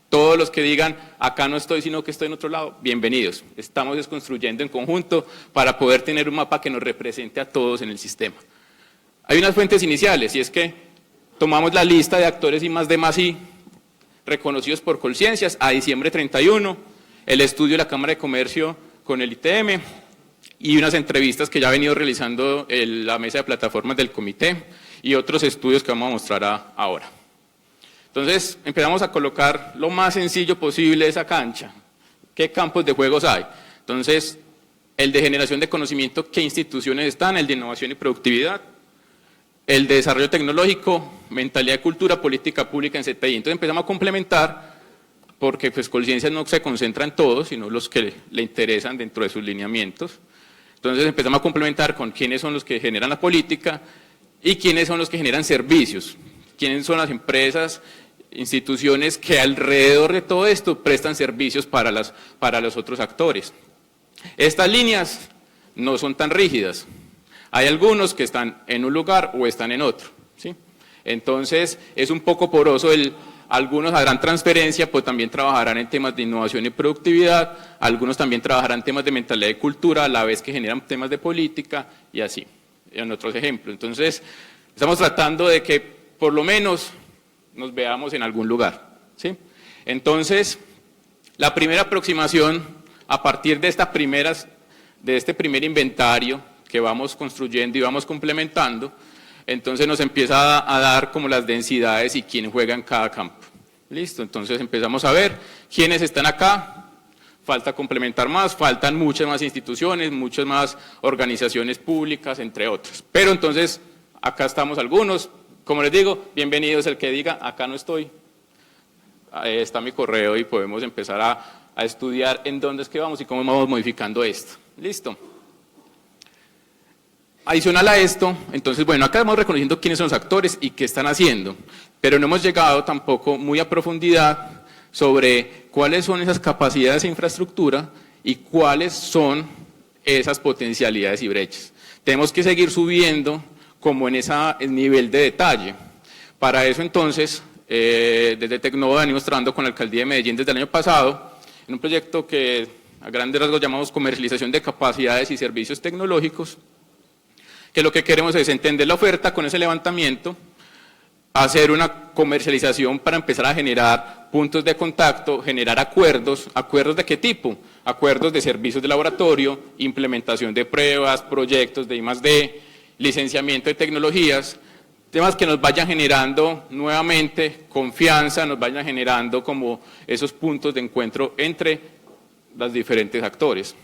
Todos los que digan, acá no estoy, sino que estoy en otro lado, bienvenidos. Estamos construyendo en conjunto para poder tener un mapa que nos represente a todos en el sistema. Hay unas fuentes iniciales, y es que tomamos la lista de actores I+D+I reconocidos por Colciencias a diciembre 31, el estudio de la Cámara de Comercio con el ITM y unas entrevistas que ya ha venido realizando la mesa de plataformas del comité y otros estudios que vamos a mostrar ahora. Entonces, empezamos a colocar lo más sencillo posible esa cancha. ¿Qué campos de juegos hay? Entonces, el de generación de conocimiento, ¿qué instituciones están? El de innovación y productividad. El de desarrollo tecnológico, mentalidad y cultura, política pública en CTI. Entonces, empezamos a complementar, porque pues Colciencias no se concentra en todos, sino los que le interesan dentro de sus lineamientos. Entonces, empezamos a complementar con quiénes son los que generan la política y quiénes son los que generan servicios. Quiénes son las empresas, instituciones que alrededor de todo esto prestan servicios para los otros actores. Estas líneas no son tan rígidas. Hay algunos que están en un lugar o están en otro, ¿sí? Entonces, es un poco poroso. Algunos harán transferencia, pues también trabajarán en temas de innovación y productividad, algunos también trabajarán en temas de mentalidad y cultura, a la vez que generan temas de política y así, en otros ejemplos. Entonces, estamos tratando de que por lo menos nos veamos en algún lugar, ¿sí? Entonces, la primera aproximación, a partir de este primer inventario que vamos construyendo y vamos complementando, entonces nos empieza a dar como las densidades y quién juega en cada campo. Listo, entonces empezamos a ver quiénes están acá, falta complementar más, faltan muchas más instituciones, muchas más organizaciones públicas, entre otras. Pero entonces, acá estamos algunos. Como les digo, bienvenidos. El que diga, acá no estoy, ahí está mi correo y podemos empezar a estudiar en dónde es que vamos y cómo vamos modificando esto. Listo. Adicional a esto, entonces, bueno, acá vamos reconociendo quiénes son los actores y qué están haciendo, pero no hemos llegado tampoco muy a profundidad sobre cuáles son esas capacidades de infraestructura y cuáles son esas potencialidades y brechas. Tenemos que seguir subiendo como en ese nivel de detalle. Para eso entonces, desde Tecnova venimos trabajando con la Alcaldía de Medellín desde el año pasado, en un proyecto que a grandes rasgos llamamos comercialización de capacidades y servicios tecnológicos, que lo que queremos es entender la oferta con ese levantamiento, hacer una comercialización para empezar a generar puntos de contacto, generar acuerdos. ¿Acuerdos de qué tipo? Acuerdos de servicios de laboratorio, implementación de pruebas, proyectos de I+D, licenciamiento de tecnologías, temas que nos vayan generando nuevamente confianza, nos vayan generando como esos puntos de encuentro entre los diferentes actores.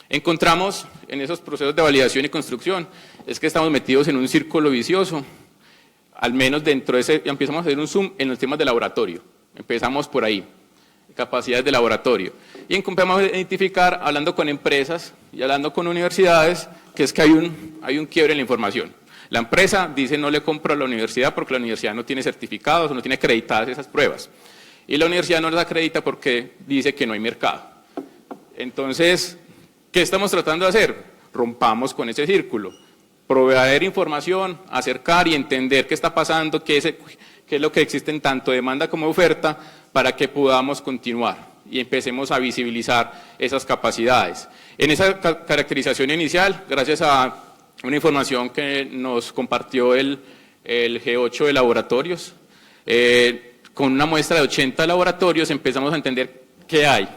Encontramos en esos procesos de validación y construcción, es que estamos metidos en un círculo vicioso, al menos dentro de ese, empezamos a hacer un zoom en los temas de laboratorio, empezamos por ahí, capacidades de laboratorio, y empezamos a identificar, hablando con empresas y hablando con universidades, que es que hay un quiebre en la información. La empresa dice no le compro a la universidad porque la universidad no tiene certificados o no tiene acreditadas esas pruebas. Y la universidad no las acredita porque dice que no hay mercado. Entonces, ¿qué estamos tratando de hacer? Rompamos con ese círculo. Proveer información, acercar y entender qué está pasando, qué es lo que existe en tanto demanda como oferta, para que podamos continuar. y empecemos a visibilizar esas capacidades. En esa caracterización inicial, gracias a una información que nos compartió el G8 de laboratorios, con una muestra de 80 laboratorios empezamos a entender qué hay,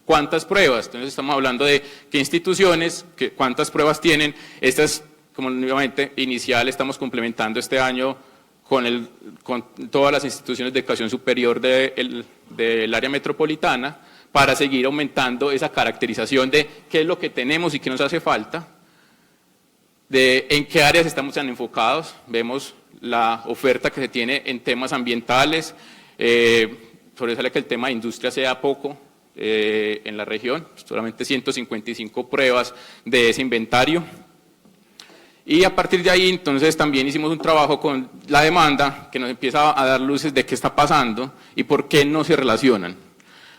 cuántas pruebas. Entonces estamos hablando de qué instituciones, cuántas pruebas tienen. Estas, como nuevamente inicial, estamos complementando este año con todas las instituciones de educación superior del área metropolitana para seguir aumentando esa caracterización de qué es lo que tenemos y qué nos hace falta, de en qué áreas estamos tan enfocados. Vemos la oferta que se tiene en temas ambientales, sobresale que el tema de industria sea poco en la región, solamente 155 pruebas de ese inventario. Y a partir de ahí, entonces, también hicimos un trabajo con la demanda que nos empieza a dar luces de qué está pasando y por qué no se relacionan.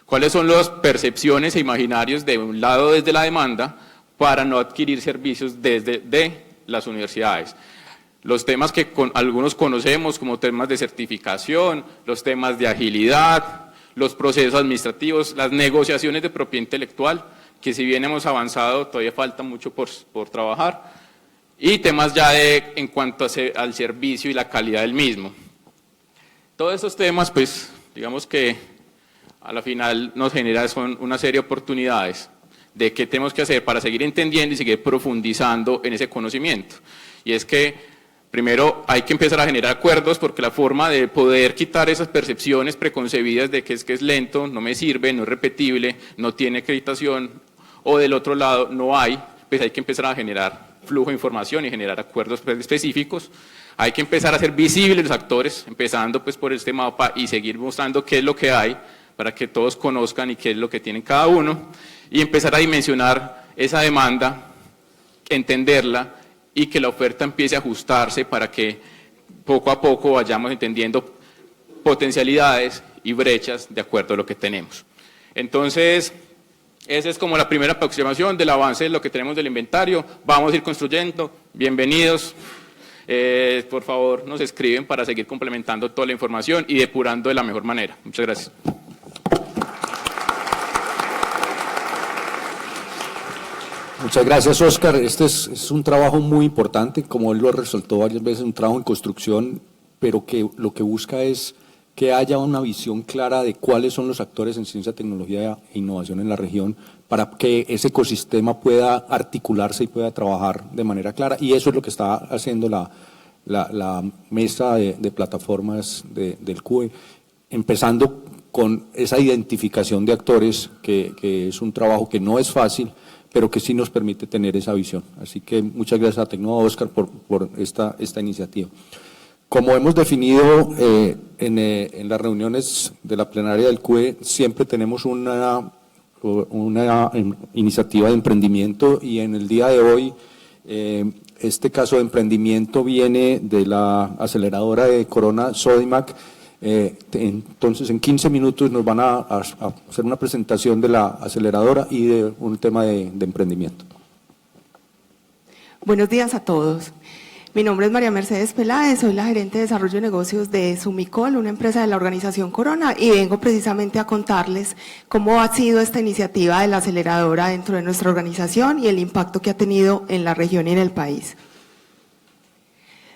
Cuáles son las percepciones e imaginarios de un lado desde la demanda para no adquirir servicios desde las universidades. Los temas que algunos conocemos como temas de certificación, los temas de agilidad, los procesos administrativos, las negociaciones de propiedad intelectual, que si bien hemos avanzado, todavía falta mucho por trabajar, y temas ya en cuanto al servicio y la calidad del mismo. Todos estos temas, pues, digamos que a la final nos genera una serie de oportunidades de qué tenemos que hacer para seguir entendiendo y seguir profundizando en ese conocimiento. Y es que primero hay que empezar a generar acuerdos, porque la forma de poder quitar esas percepciones preconcebidas de que es lento, no me sirve, no es repetible, no tiene acreditación, o del otro lado no hay, pues hay que empezar a generar flujo de información y generar acuerdos específicos. Hay que empezar a hacer visibles los actores, empezando pues por este mapa y seguir mostrando qué es lo que hay para que todos conozcan y qué es lo que tienen cada uno, y empezar a dimensionar esa demanda, entenderla y que la oferta empiece a ajustarse para que poco a poco vayamos entendiendo potencialidades y brechas de acuerdo a lo que tenemos. Entonces, esa es como la primera aproximación del avance de lo que tenemos del inventario. Vamos a ir construyendo. Bienvenidos. Por favor, nos escriben para seguir complementando toda la información y depurando de la mejor manera. Muchas gracias. Muchas gracias, Oscar. Este es un trabajo muy importante, como él lo resaltó varias veces, un trabajo en construcción, pero que lo que busca es que haya una visión clara de cuáles son los actores en ciencia, tecnología e innovación en la región, para que ese ecosistema pueda articularse y pueda trabajar de manera clara. Y eso es lo que está haciendo la mesa de plataformas del CUE, empezando con esa identificación de actores, que es un trabajo que no es fácil, pero que sí nos permite tener esa visión. Así que muchas gracias a Tecnova, Oscar, por esta iniciativa. Como hemos definido en las reuniones de la plenaria del CUE, siempre tenemos una iniciativa de emprendimiento, y en el día de hoy este caso de emprendimiento viene de la aceleradora de Corona, Sodimac. Entonces, en 15 minutos nos van a hacer una presentación de la aceleradora y de un tema de emprendimiento. Buenos días a todos. Mi nombre es María Mercedes Peláez, soy la gerente de desarrollo de negocios de Sumicol, una empresa de la organización Corona, y vengo precisamente a contarles cómo ha sido esta iniciativa de la aceleradora dentro de nuestra organización y el impacto que ha tenido en la región y en el país.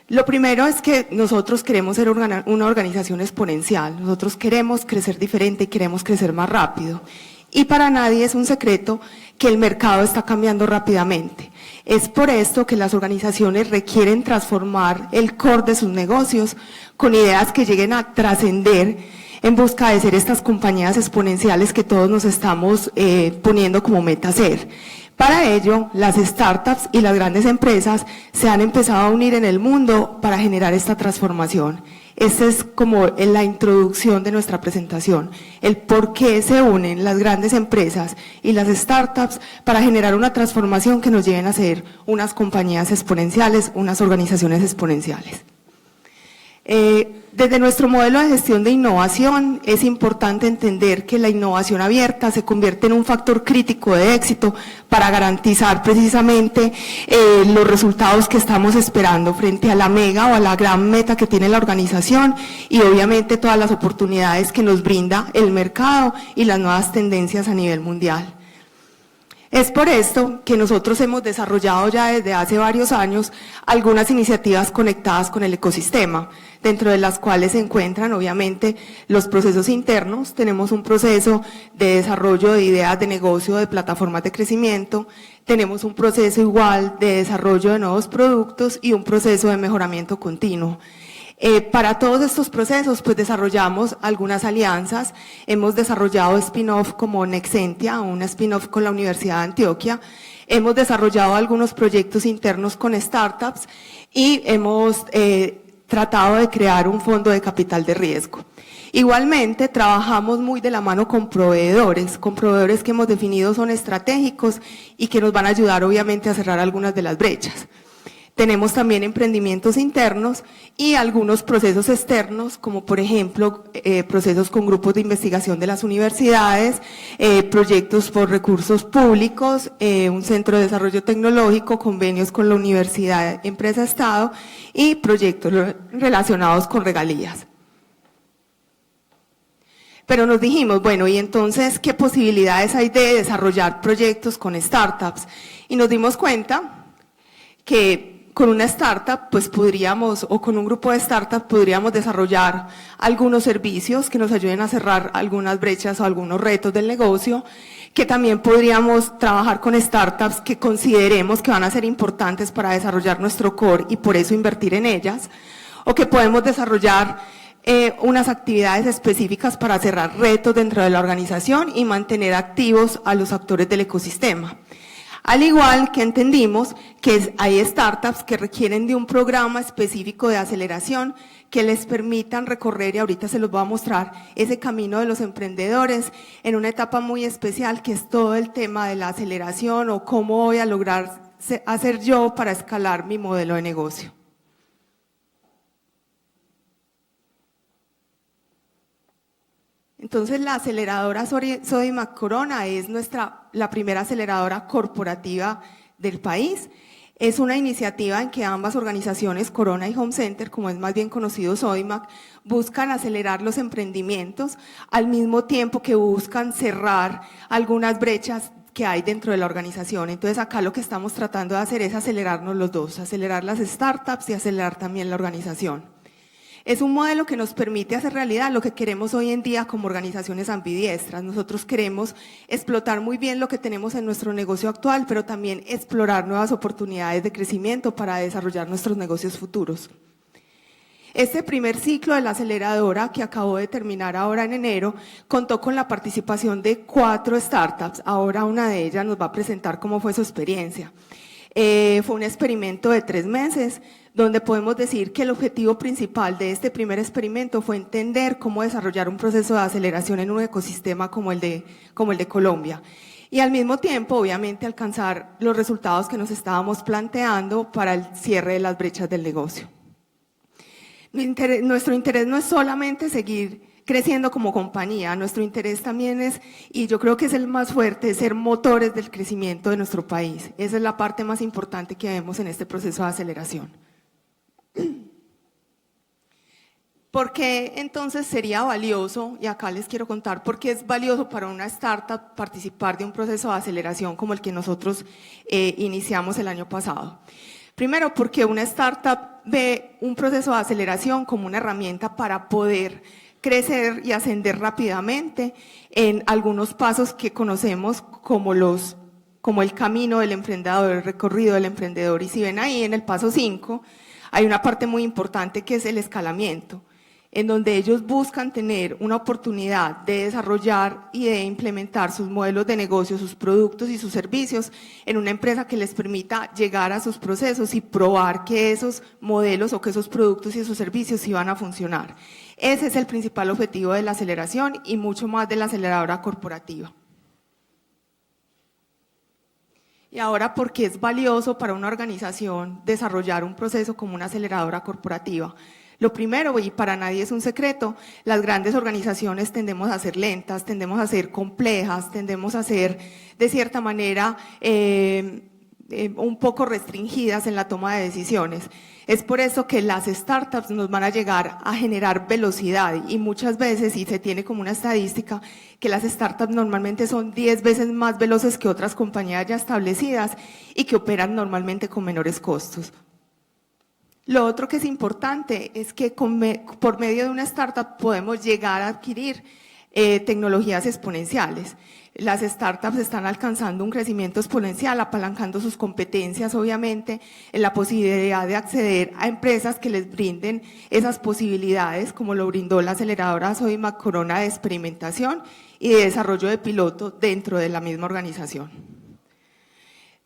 Lo primero es que nosotros queremos ser una organización exponencial, nosotros queremos crecer diferente y queremos crecer más rápido. Y para nadie es un secreto que el mercado está cambiando rápidamente. Es por esto que las organizaciones requieren transformar el core de sus negocios con ideas que lleguen a trascender en busca de ser estas compañías exponenciales que todos nos estamos poniendo como meta ser. Para ello, las startups y las grandes empresas se han empezado a unir en el mundo para generar esta transformación. Esta es como la introducción de nuestra presentación, el por qué se unen las grandes empresas y las startups para generar una transformación que nos lleven a ser unas compañías exponenciales, unas organizaciones exponenciales. Desde nuestro modelo de gestión de innovación es importante entender que la innovación abierta se convierte en un factor crítico de éxito para garantizar precisamente los resultados que estamos esperando frente a la mega o a la gran meta que tiene la organización y obviamente todas las oportunidades que nos brinda el mercado y las nuevas tendencias a nivel mundial. Es por esto que nosotros hemos desarrollado ya desde hace varios años algunas iniciativas conectadas con el ecosistema, dentro de las cuales se encuentran obviamente los procesos internos. Tenemos un proceso de desarrollo de ideas de negocio de plataformas de crecimiento, tenemos un proceso igual de desarrollo de nuevos productos y un proceso de mejoramiento continuo. Para todos estos procesos, pues desarrollamos algunas alianzas, hemos desarrollado spin-off como Nexentia, una spin-off con la Universidad de Antioquia, hemos desarrollado algunos proyectos internos con startups y hemos tratado de crear un fondo de capital de riesgo. Igualmente, trabajamos muy de la mano con proveedores que hemos definido son estratégicos y que nos van a ayudar obviamente a cerrar algunas de las brechas. Tenemos también emprendimientos internos y algunos procesos externos, como por ejemplo procesos con grupos de investigación de las universidades, proyectos por recursos públicos, un centro de desarrollo tecnológico, convenios con la universidad, empresa, Estado y proyectos relacionados con regalías. Pero nos dijimos, bueno, ¿y entonces qué posibilidades hay de desarrollar proyectos con startups? Y nos dimos cuenta que con una startup, pues podríamos, o con un grupo de startups, podríamos desarrollar algunos servicios que nos ayuden a cerrar algunas brechas o algunos retos del negocio, que también podríamos trabajar con startups que consideremos que van a ser importantes para desarrollar nuestro core y por eso invertir en ellas, o que podemos desarrollar unas actividades específicas para cerrar retos dentro de la organización y mantener activos a los actores del ecosistema. Al igual que entendimos que hay startups que requieren de un programa específico de aceleración que les permitan recorrer, y ahorita se los voy a mostrar, ese camino de los emprendedores en una etapa muy especial que es todo el tema de la aceleración o cómo voy a lograr hacer yo para escalar mi modelo de negocio. Entonces, la aceleradora Sodimac Corona es la primera aceleradora corporativa del país. Es una iniciativa en que ambas organizaciones, Corona y Home Center, como es más bien conocido Sodimac, buscan acelerar los emprendimientos al mismo tiempo que buscan cerrar algunas brechas que hay dentro de la organización. Entonces, acá lo que estamos tratando de hacer es acelerarnos los dos, acelerar las startups y acelerar también la organización. Es un modelo que nos permite hacer realidad lo que queremos hoy en día como organizaciones ambidiestras. Nosotros queremos explotar muy bien lo que tenemos en nuestro negocio actual, pero también explorar nuevas oportunidades de crecimiento para desarrollar nuestros negocios futuros. Este primer ciclo de la aceleradora, que acabó de terminar ahora en enero, contó con la participación de 4 startups. Ahora una de ellas nos va a presentar cómo fue su experiencia. Fue un experimento de 3 meses, donde podemos decir que el objetivo principal de este primer experimento fue entender cómo desarrollar un proceso de aceleración en un ecosistema como el de Colombia. Y al mismo tiempo, obviamente, alcanzar los resultados que nos estábamos planteando para el cierre de las brechas del negocio. Nuestro interés no es solamente seguir creciendo como compañía, nuestro interés también es, y yo creo que es el más fuerte, ser motores del crecimiento de nuestro país. Esa es la parte más importante que vemos en este proceso de aceleración. ¿Por qué entonces sería valioso? Y acá les quiero contar por qué es valioso para una startup participar de un proceso de aceleración como el que nosotros iniciamos el año pasado. Primero, porque una startup ve un proceso de aceleración como una herramienta para poder crecer y ascender rápidamente en algunos pasos que conocemos como el camino del emprendedor, el recorrido del emprendedor. Y si ven ahí en el paso 5, hay una parte muy importante que es el escalamiento, en donde ellos buscan tener una oportunidad de desarrollar y de implementar sus modelos de negocio, sus productos y sus servicios en una empresa que les permita llegar a sus procesos y probar que esos modelos o que esos productos y esos servicios sí van a funcionar. Ese es el principal objetivo de la aceleración y mucho más de la aceleradora corporativa. Y ahora, ¿por qué es valioso para una organización desarrollar un proceso como una aceleradora corporativa? Lo primero, y para nadie es un secreto, las grandes organizaciones tendemos a ser lentas, tendemos a ser complejas, tendemos a ser, de cierta manera, un poco restringidas en la toma de decisiones. Es por eso que las startups nos van a llegar a generar velocidad y muchas veces, y se tiene como una estadística, que las startups normalmente son 10 veces más veloces que otras compañías ya establecidas y que operan normalmente con menores costos. Lo otro que es importante es que por medio de una startup podemos llegar a adquirir tecnologías exponenciales. Las startups están alcanzando un crecimiento exponencial, apalancando sus competencias, obviamente, en la posibilidad de acceder a empresas que les brinden esas posibilidades, como lo brindó la aceleradora Sodimac Corona de experimentación y de desarrollo de piloto dentro de la misma organización.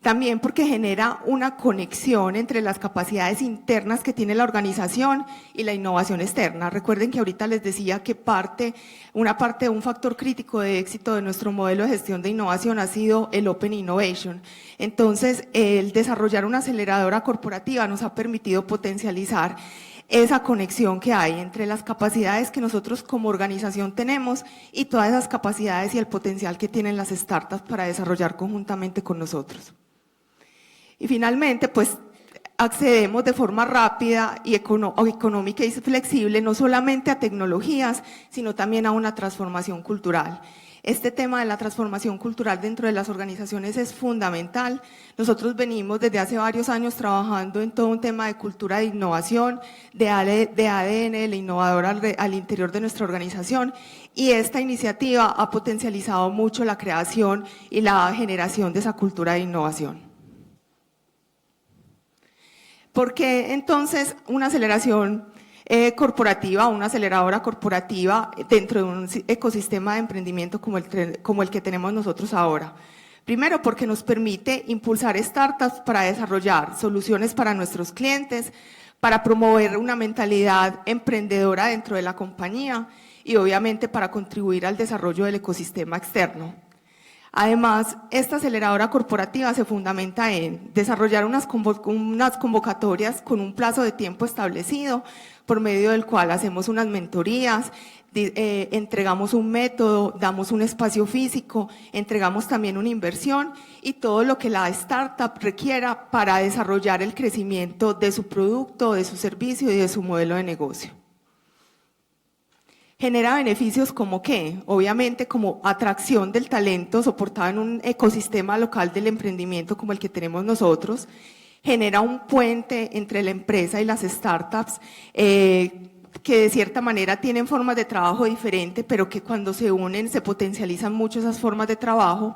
También porque genera una conexión entre las capacidades internas que tiene la organización y la innovación externa. Recuerden que ahorita les decía que un factor crítico de éxito de nuestro modelo de gestión de innovación ha sido el Open Innovation. Entonces, el desarrollar una aceleradora corporativa nos ha permitido potencializar esa conexión que hay entre las capacidades que nosotros como organización tenemos y todas esas capacidades y el potencial que tienen las startups para desarrollar conjuntamente con nosotros. Y finalmente, pues accedemos de forma rápida y económica y flexible no solamente a tecnologías, sino también a una transformación cultural. Este tema de la transformación cultural dentro de las organizaciones es fundamental. Nosotros venimos desde hace varios años trabajando en todo un tema de cultura de innovación, de ADN, el innovador al interior de nuestra organización, y esta iniciativa ha potencializado mucho la creación y la generación de esa cultura de innovación. ¿Por qué entonces una aceleración corporativa, una aceleradora corporativa dentro de un ecosistema de emprendimiento como el que tenemos nosotros ahora? Primero, porque nos permite impulsar startups para desarrollar soluciones para nuestros clientes, para promover una mentalidad emprendedora dentro de la compañía y obviamente para contribuir al desarrollo del ecosistema externo. Además, esta aceleradora corporativa se fundamenta en desarrollar unas convocatorias con un plazo de tiempo establecido, por medio del cual hacemos unas mentorías, entregamos un método, damos un espacio físico, entregamos también una inversión y todo lo que la startup requiera para desarrollar el crecimiento de su producto, de su servicio y de su modelo de negocio. Genera beneficios como ¿qué? Obviamente como atracción del talento soportado en un ecosistema local del emprendimiento como el que tenemos nosotros. Genera un puente entre la empresa y las startups que de cierta manera tienen formas de trabajo diferentes, pero que cuando se unen se potencializan mucho esas formas de trabajo.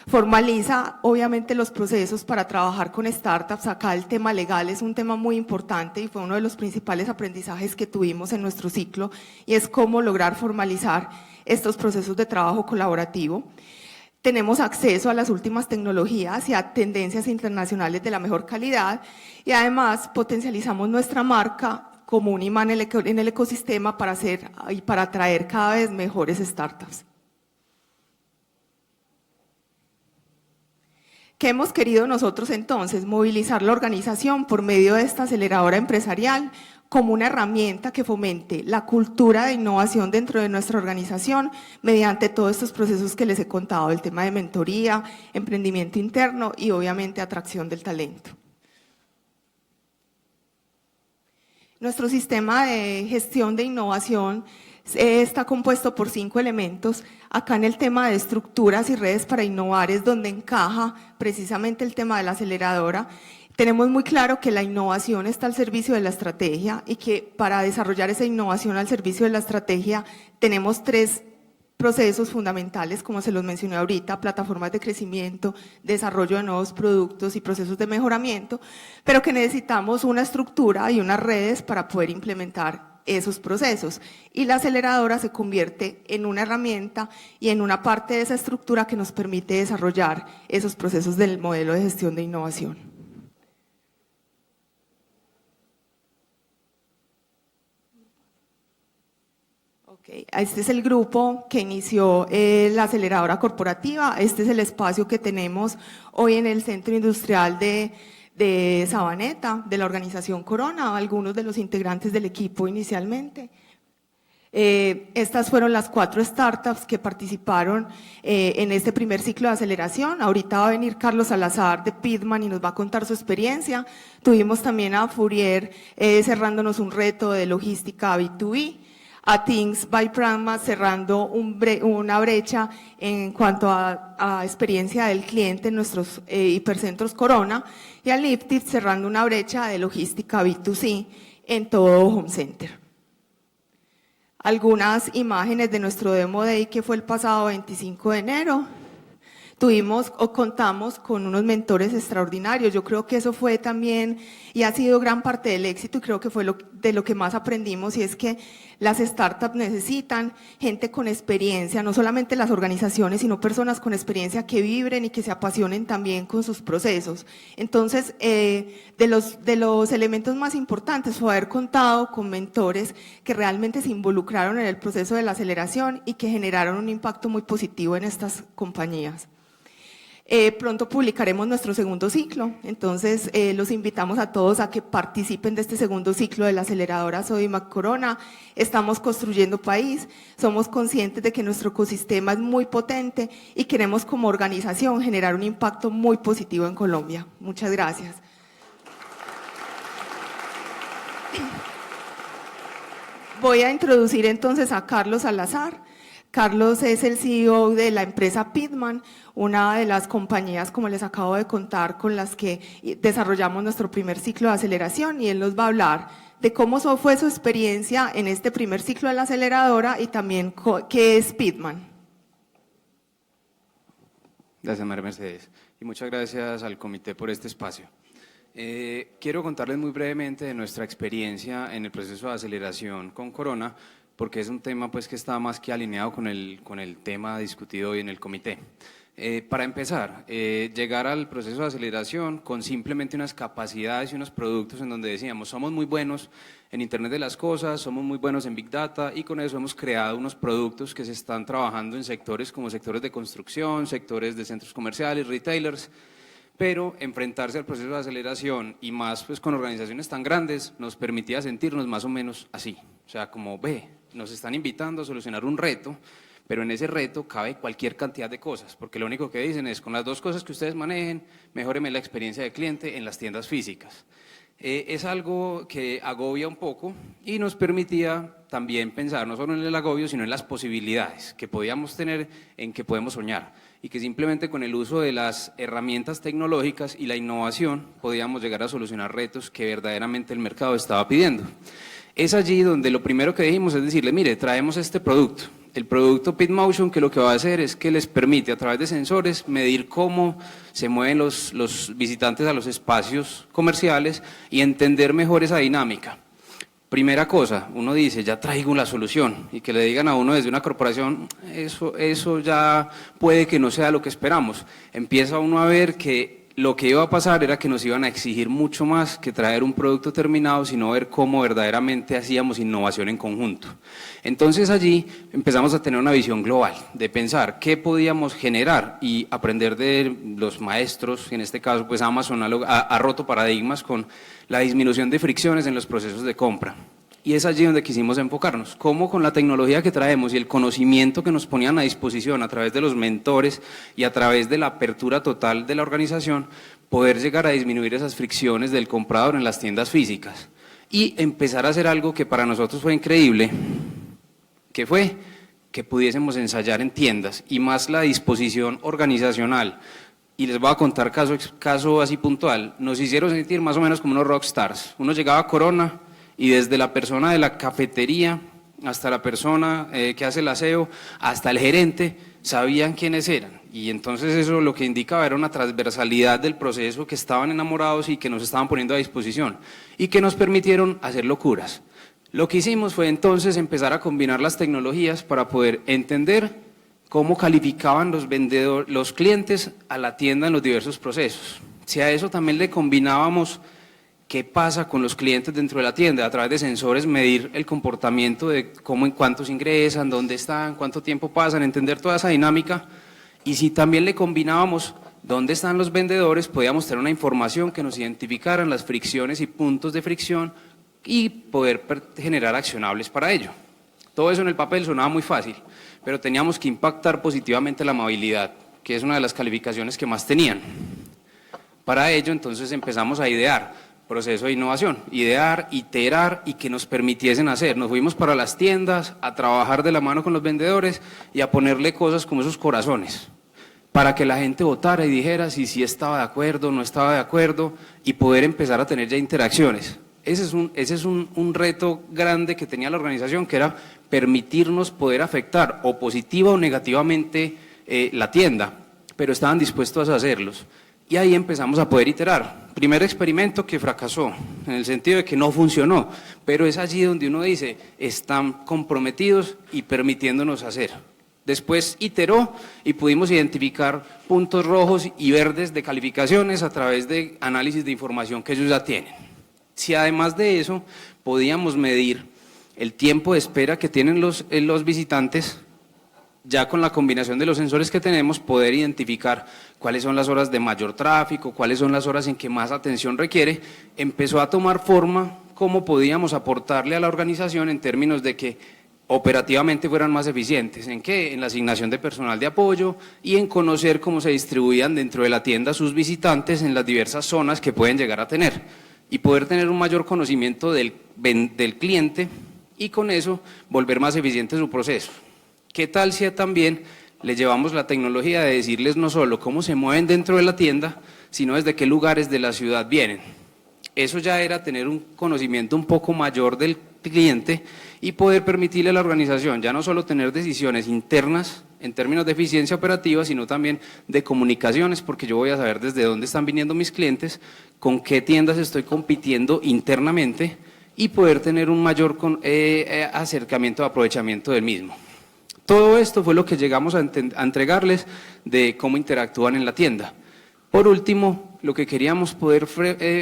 Formaliza obviamente los procesos para trabajar con startups. Acá el tema legal es un tema muy importante y fue uno de los principales aprendizajes que tuvimos en nuestro ciclo y es cómo lograr formalizar estos procesos de trabajo colaborativo. Tenemos acceso a las últimas tecnologías y a tendencias internacionales de la mejor calidad y además potencializamos nuestra marca como un imán en el ecosistema para atraer cada vez mejores startups. ¿Qué hemos querido nosotros entonces? Movilizar la organización por medio de esta aceleradora empresarial como una herramienta que fomente la cultura de innovación dentro de nuestra organización mediante todos estos procesos que les he contado, el tema de mentoría, emprendimiento interno y obviamente atracción del talento. Nuestro sistema de gestión de innovación está compuesto por 5 elementos. Acá en el tema de estructuras y redes para innovar es donde encaja precisamente el tema de la aceleradora. Tenemos muy claro que la innovación está al servicio de la estrategia y que para desarrollar esa innovación al servicio de la estrategia tenemos 3 procesos fundamentales, como se los mencioné ahorita: plataformas de crecimiento, desarrollo de nuevos productos y procesos de mejoramiento, pero que necesitamos una estructura y unas redes para poder implementar esos procesos, y la aceleradora se convierte en una herramienta y en una parte de esa estructura que nos permite desarrollar esos procesos del modelo de gestión de innovación. Este es el grupo que inició la aceleradora corporativa. Este es el espacio que tenemos hoy en el Centro Industrial de de Sabaneta, de la organización Corona, algunos de los integrantes del equipo inicialmente. Estas fueron las 4 startups que participaron en este primer ciclo de aceleración. Ahorita va a venir Carlos Salazar de Pitman y nos va a contar su experiencia. Tuvimos también a Fourier cerrándonos un reto de logística B2B, a Things by Pragma cerrando una brecha en cuanto a experiencia del cliente en nuestros hipercentros Corona, y a Lifted cerrando una brecha de logística B2C en todo Home Center. Algunas imágenes de nuestro Demo Day que fue el pasado 25 de enero. Contamos con unos mentores extraordinarios. Yo creo que eso fue también y ha sido gran parte del éxito, y creo que fue de lo que más aprendimos, y es que las startups necesitan gente con experiencia, no solamente las organizaciones, sino personas con experiencia que vibren y que se apasionen también con sus procesos. Entonces, de los elementos más importantes fue haber contado con mentores que realmente se involucraron en el proceso de la aceleración y que generaron un impacto muy positivo en estas compañías. Pronto publicaremos nuestro segundo ciclo, entonces los invitamos a todos a que participen de este segundo ciclo de la aceleradora Sodimac Corona. Estamos construyendo país, somos conscientes de que nuestro ecosistema es muy potente y queremos como organización generar un impacto muy positivo en Colombia. Muchas gracias. Voy a introducir entonces a Carlos Salazar. Carlos es el CEO de la empresa Pitman, una de las compañías, como les acabo de contar, con las que desarrollamos nuestro primer ciclo de aceleración, y él nos va a hablar de cómo fue su experiencia en este primer ciclo de la aceleradora y también qué es Pitman. Gracias, María Mercedes, y muchas gracias al comité por este espacio. Quiero contarles muy brevemente de nuestra experiencia en el proceso de aceleración con Corona, porque es un tema pues que está más que alineado con el tema discutido hoy en el comité. Para empezar, llegar al proceso de aceleración con simplemente unas capacidades y unos productos en donde decíamos, somos muy buenos en Internet de las Cosas, somos muy buenos en Big Data, y con eso hemos creado unos productos que se están trabajando en sectores como sectores de construcción, sectores de centros comerciales, retailers, pero enfrentarse al proceso de aceleración y más pues con organizaciones tan grandes nos permitía sentirnos más o menos así, o sea, como nos están invitando a solucionar un reto, pero en ese reto cabe cualquier cantidad de cosas, porque lo único que dicen es, con las 2 cosas que ustedes manejen, mejóreme la experiencia de cliente en las tiendas físicas. Es algo que agobia un poco y nos permitía también pensar no solo en el agobio, sino en las posibilidades que podíamos tener, en que podemos soñar, y que simplemente con el uso de las herramientas tecnológicas y la innovación podíamos llegar a solucionar retos que verdaderamente el mercado estaba pidiendo. Es allí donde lo primero que dijimos es decirle, mire, traemos este producto, el producto PitMotion, que lo que va a hacer es que les permite a través de sensores medir cómo se mueven los visitantes a los espacios comerciales y entender mejor esa dinámica. Primera cosa, uno dice, ya traigo la solución, y que le digan a uno desde una corporación, eso ya puede que no sea lo que esperamos. Empieza uno a ver que lo que iba a pasar era que nos iban a exigir mucho más que traer un producto terminado, sino ver cómo verdaderamente hacíamos innovación en conjunto. Entonces allí empezamos a tener una visión global, de pensar qué podíamos generar y aprender de los maestros, en este caso pues Amazon ha roto paradigmas con la disminución de fricciones en los procesos de compra. Y es allí donde quisimos enfocarnos, cómo con la tecnología que traemos y el conocimiento que nos ponían a disposición a través de los mentores y a través de la apertura total de la organización, poder llegar a disminuir esas fricciones del comprador en las tiendas físicas y empezar a hacer algo que para nosotros fue increíble, que fue que pudiésemos ensayar en tiendas, y más la disposición organizacional. Y les voy a contar caso así puntual, nos hicieron sentir más o menos como unos rockstars. Uno llegaba a Corona y desde la persona de la cafetería hasta la persona que hace el aseo, hasta el gerente, sabían quiénes eran. Y entonces eso lo que indicaba era una transversalidad del proceso, que estaban enamorados y que nos estaban poniendo a disposición y que nos permitieron hacer locuras. Lo que hicimos fue entonces empezar a combinar las tecnologías para poder entender cómo calificaban los clientes a la tienda en los diversos procesos. Si a eso también le combinábamos qué pasa con los clientes dentro de la tienda, a través de sensores medir el comportamiento de cómo, en cuántos ingresan, dónde están, cuánto tiempo pasan, entender toda esa dinámica, y si también le combinábamos dónde están los vendedores, podíamos tener una información que nos identificaran las fricciones y puntos de fricción y poder generar accionables para ello. Todo eso en el papel sonaba muy fácil, pero teníamos que impactar positivamente la amabilidad, que es una de las calificaciones que más tenían. Para ello, entonces, empezamos a idear, proceso de innovación, idear, iterar y que nos permitiesen hacer. Nos fuimos para las tiendas a trabajar de la mano con los vendedores y a ponerle cosas como esos corazones, para que la gente votara y dijera si sí estaba de acuerdo, no estaba de acuerdo, y poder empezar a tener ya interacciones. Ese es un reto grande que tenía la organización, que era permitirnos poder afectar o positiva o negativamente la tienda, pero estaban dispuestos a hacerlos. Y ahí empezamos a poder iterar. Primer experimento que fracasó, en el sentido de que no funcionó, pero es allí donde uno dice, están comprometidos y permitiéndonos hacer. Después iteró y pudimos identificar puntos rojos y verdes de calificaciones a través de análisis de información que ellos ya tienen. Si además de eso podíamos medir el tiempo de espera que tienen los visitantes, ya con la combinación de los sensores que tenemos, poder identificar cuáles son las horas de mayor tráfico, cuáles son las horas en que más atención requiere, empezó a tomar forma cómo podíamos aportarle a la organización en términos de que operativamente fueran más eficientes. ¿En qué? En la asignación de personal de apoyo y en conocer cómo se distribuían dentro de la tienda sus visitantes en las diversas zonas que pueden llegar a tener y poder tener un mayor conocimiento del cliente y con eso volver más eficiente su proceso. ¿Qué tal si también le llevamos la tecnología de decirles no solo cómo se mueven dentro de la tienda, sino desde qué lugares de la ciudad vienen? Eso ya era tener un conocimiento un poco mayor del cliente y poder permitirle a la organización ya no solo tener decisiones internas en términos de eficiencia operativa, sino también de comunicaciones, porque yo voy a saber desde dónde están viniendo mis clientes, con qué tiendas estoy compitiendo internamente y poder tener un mayor acercamiento de aprovechamiento del mismo. Todo esto fue lo que llegamos a entregarles de cómo interactúan en la tienda. Por último, lo que queríamos poder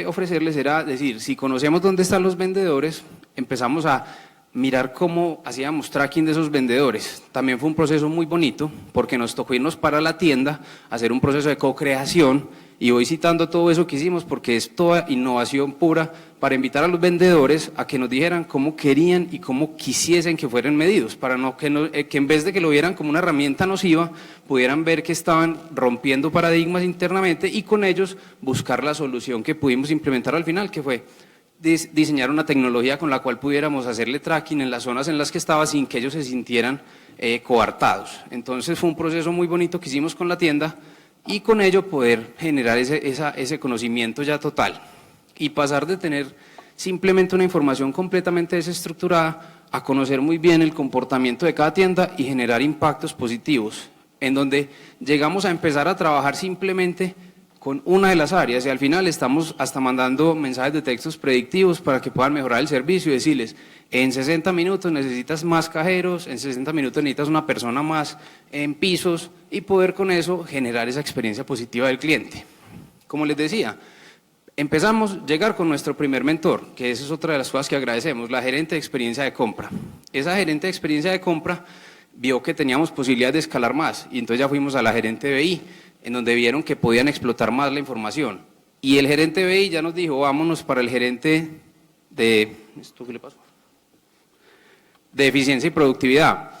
ofrecerles era decir, si conocemos dónde están los vendedores, empezamos a mirar cómo hacíamos tracking de esos vendedores. También fue un proceso muy bonito, porque nos tocó irnos para la tienda, hacer un proceso de co-creación, y voy citando todo eso que hicimos porque es toda innovación pura para invitar a los vendedores a que nos dijeran cómo querían y cómo quisiesen que fueran medidos, para que en vez de que lo vieran como una herramienta nociva, pudieran ver que estaban rompiendo paradigmas internamente y con ellos buscar la solución que pudimos implementar al final, que fue diseñar una tecnología con la cual pudiéramos hacerle tracking en las zonas en las que estaba sin que ellos se sintieran coartados. Entonces fue un proceso muy bonito que hicimos con la tienda y con ello poder generar ese conocimiento ya total y pasar de tener simplemente una información completamente desestructurada a conocer muy bien el comportamiento de cada tienda y generar impactos positivos, en donde llegamos a empezar a trabajar simplemente con una de las áreas y al final estamos hasta mandando mensajes de textos predictivos para que puedan mejorar el servicio y decirles, en 60 minutos necesitas más cajeros, en 60 minutos necesitas una persona más en pisos y poder con eso generar esa experiencia positiva del cliente. Como les decía, empezamos a llegar con nuestro primer mentor, que esa es otra de las cosas que agradecemos, la gerente de experiencia de compra. Esa gerente de experiencia de compra vio que teníamos posibilidad de escalar más y entonces ya fuimos a la gerente de BI, en donde vieron que podían explotar más la información. Y el gerente de BI ya nos dijo, vámonos para el gerente de... ¿Esto qué le pasó? De eficiencia y productividad.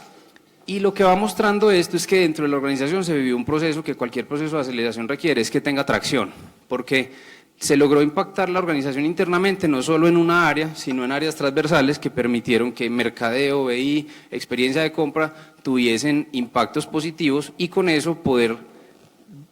Y lo que va mostrando esto es que dentro de la organización se vivió un proceso que cualquier proceso de aceleración requiere, es que tenga tracción, porque se logró impactar la organización internamente, no solo en una área, sino en áreas transversales que permitieron que mercadeo, BI, experiencia de compra tuviesen impactos positivos y con eso poder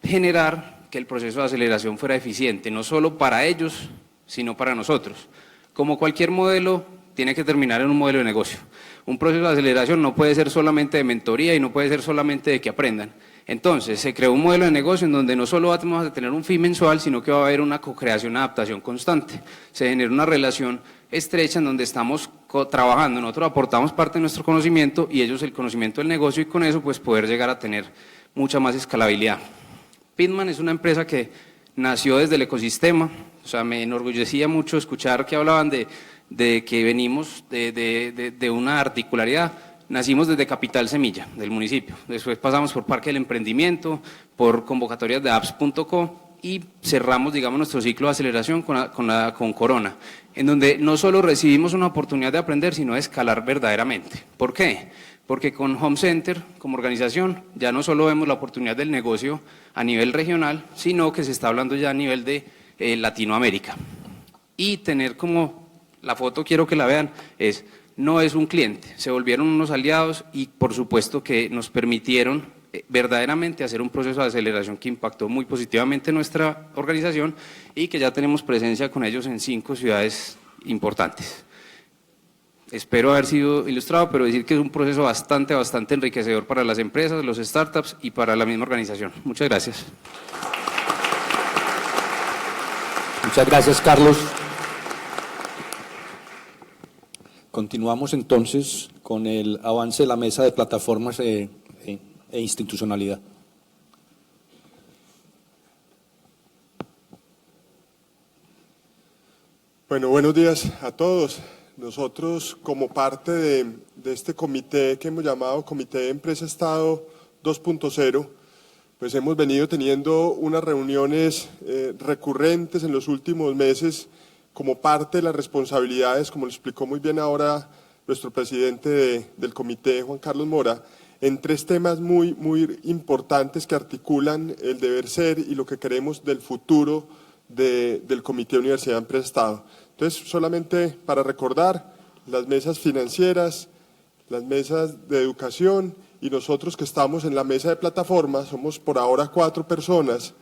generar que el proceso de aceleración fuera eficiente, no solo para ellos, sino para nosotros. Como cualquier modelo, tiene que terminar en un modelo de negocio. Un proceso de aceleración no puede ser solamente de mentoría y no puede ser solamente de que aprendan. Entonces, se creó un modelo de negocio en donde no solo vamos a tener un fee mensual, sino que va a haber una co-creación, adaptación constante. Se genera una relación estrecha en donde estamos trabajando, nosotros aportamos parte de nuestro conocimiento y ellos el conocimiento del negocio y con eso pues poder llegar a tener mucha más escalabilidad. Pitman es una empresa que nació desde el ecosistema, o sea, me enorgullecía mucho escuchar que hablaban de que venimos de una articularidad. nacimos desde Capital Semilla, del municipio. Después pasamos por Parque del Emprendimiento, por convocatorias de apps.co y cerramos, digamos, nuestro ciclo de aceleración con Corona, en donde no solo recibimos una oportunidad de aprender, sino de escalar verdaderamente. ¿Por qué? Porque con Home Center, como organización, ya no solo vemos la oportunidad del negocio a nivel regional, sino que se está hablando ya a nivel de Latinoamérica. Y tener como, la foto quiero que la vean, no es un cliente, se volvieron unos aliados y por supuesto que nos permitieron verdaderamente hacer un proceso de aceleración que impactó muy positivamente nuestra organización y que ya tenemos presencia con ellos en 5 ciudades importantes. Espero haber sido ilustrado, pero decir que es un proceso bastante enriquecedor para las empresas, los startups y para la misma organización. Muchas gracias. Muchas gracias, Carlos. Continuamos entonces con el avance de la mesa de plataformas e institucionalidad. Bueno, buenos días a todos. Nosotros, como parte de este comité que hemos llamado Comité de Empresa-Estado 2.0, pues hemos venido teniendo unas reuniones recurrentes en los últimos meses como parte de las responsabilidades, como lo explicó muy bien ahora nuestro presidente del comité, Juan Carlos Mora, en 3 temas muy importantes que articulan el deber ser y lo que queremos del futuro del Comité Universidad Empresa Estado. Entonces, solamente para recordar, las mesas financieras, las mesas de educación y nosotros que estamos en la mesa de plataforma, somos por ahora 4 personas,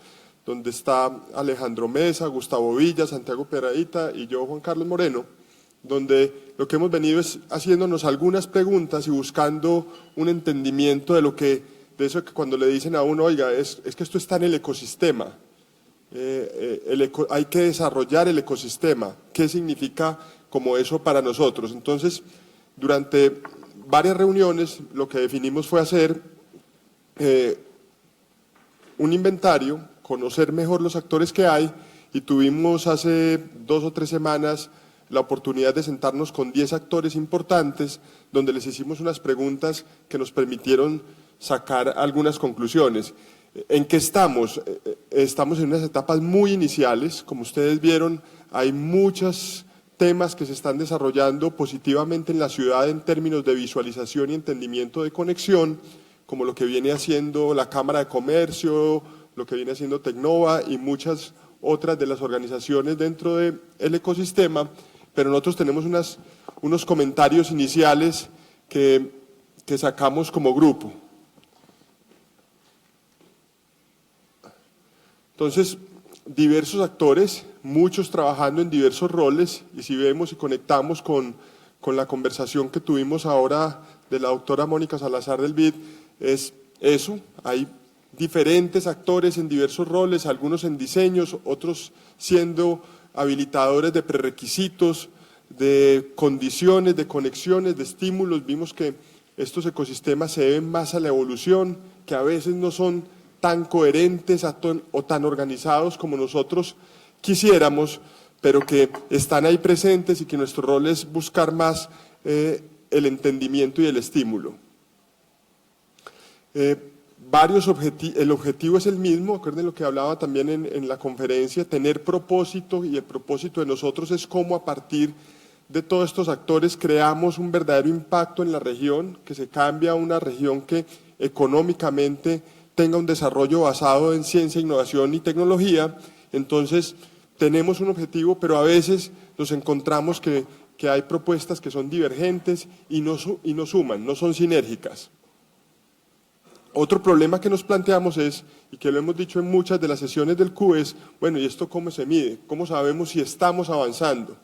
donde está Alejandro Mesa, Gustavo Villa, Santiago Peradita y yo, Juan Carlos Moreno, donde lo que hemos venido es haciéndonos algunas preguntas y buscando un entendimiento de eso que cuando le dicen a uno, oiga, es que esto está en el ecosistema, hay que desarrollar el ecosistema, ¿qué significa como eso para nosotros? Entonces, durante varias reuniones lo que definimos fue hacer un inventario, conocer mejor los actores que hay y tuvimos hace 2 o 3 semanas la oportunidad de sentarnos con 10 actores importantes donde les hicimos unas preguntas que nos permitieron sacar algunas conclusiones. ¿En qué estamos? Estamos en unas etapas muy iniciales, como ustedes vieron, hay muchos temas que se están desarrollando positivamente en la ciudad en términos de visualización y entendimiento de conexión, como lo que viene haciendo la Cámara de Comercio, lo que viene haciendo Tecnova y muchas otras de las organizaciones dentro del ecosistema, pero nosotros tenemos unos comentarios iniciales que sacamos como grupo. Entonces, diversos actores, muchos trabajando en diversos roles, y si vemos y conectamos con la conversación que tuvimos ahora de la doctora Mónica Salazar del BID, es eso, hay diferentes actores en diversos roles, algunos en diseños, otros siendo habilitadores de prerequisitos, de condiciones, de conexiones, de estímulos. Vimos que estos ecosistemas se deben más a la evolución, que a veces no son tan coherentes o tan organizados como nosotros quisiéramos, pero que están ahí presentes y que nuestro rol es buscar más el entendimiento y el estímulo. El objetivo es el mismo, acuerden lo que hablaba también en la conferencia, tener propósito, y el propósito de nosotros es cómo a partir de todos estos actores creamos un verdadero impacto en la región, que se cambie a una región que económicamente tenga un desarrollo basado en ciencia, innovación y tecnología. Entonces tenemos un objetivo, pero a veces nos encontramos que hay propuestas que son divergentes y no suman, no son sinérgicas. Otro problema que nos planteamos es, y que lo hemos dicho en muchas de las sesiones del CUE, es, bueno, ¿y esto cómo se mide? ¿Cómo sabemos si estamos avanzando?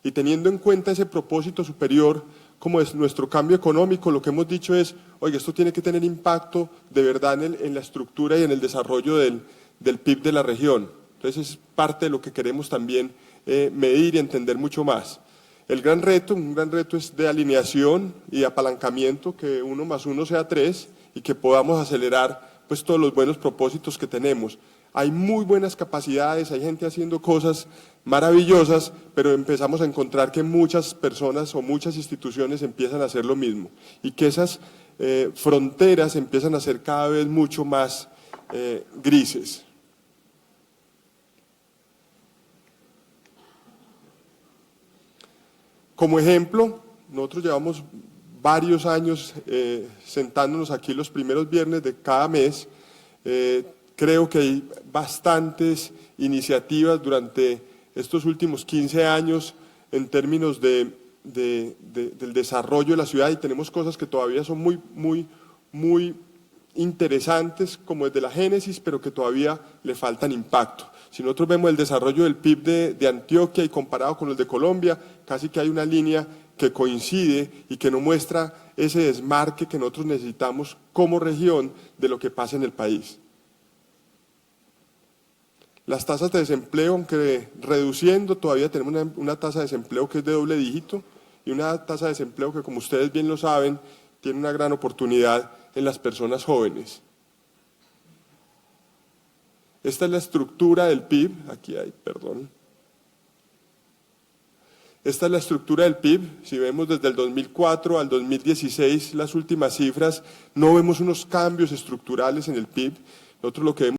Y teniendo en cuenta ese propósito superior, como es nuestro cambio económico, lo que hemos dicho es, oye, esto tiene que tener impacto de verdad en la estructura y en el desarrollo del PIB de la región. Entonces es parte de lo que queremos también medir y entender mucho más. Un gran reto es de alineación y de apalancamiento, que 1 más 1 sea 3 y que podamos acelerar pues todos los buenos propósitos que tenemos. hay muy buenas capacidades, hay gente haciendo cosas maravillosas, pero empezamos a encontrar que muchas personas o muchas instituciones empiezan a hacer lo mismo y que esas fronteras empiezan a ser cada vez mucho más grises. Como ejemplo, nosotros llevamos varios años sentándonos aquí los primeros viernes de cada mes. Creo que hay bastantes iniciativas durante estos últimos 15 años en términos del desarrollo de la ciudad y tenemos cosas que todavía son muy interesantes como desde la génesis, pero que todavía le faltan impacto. Si nosotros vemos el desarrollo del PIB de Antioquia y comparado con el de Colombia, casi que hay una línea que coincide y que no muestra ese desmarque que nosotros necesitamos como región de lo que pasa en el país. Las tasas de desempleo, aunque reduciendo, todavía tenemos una tasa de desempleo que es de doble dígito y una tasa de desempleo que, como ustedes bien lo saben, tiene una gran oportunidad en las personas jóvenes. Esta es la estructura del PIB, aquí hay, perdón. Esta es la estructura del PIB, si vemos desde el 2004 al 2016 las últimas cifras, no vemos unos cambios estructurales en el PIB, nosotros lo que vemos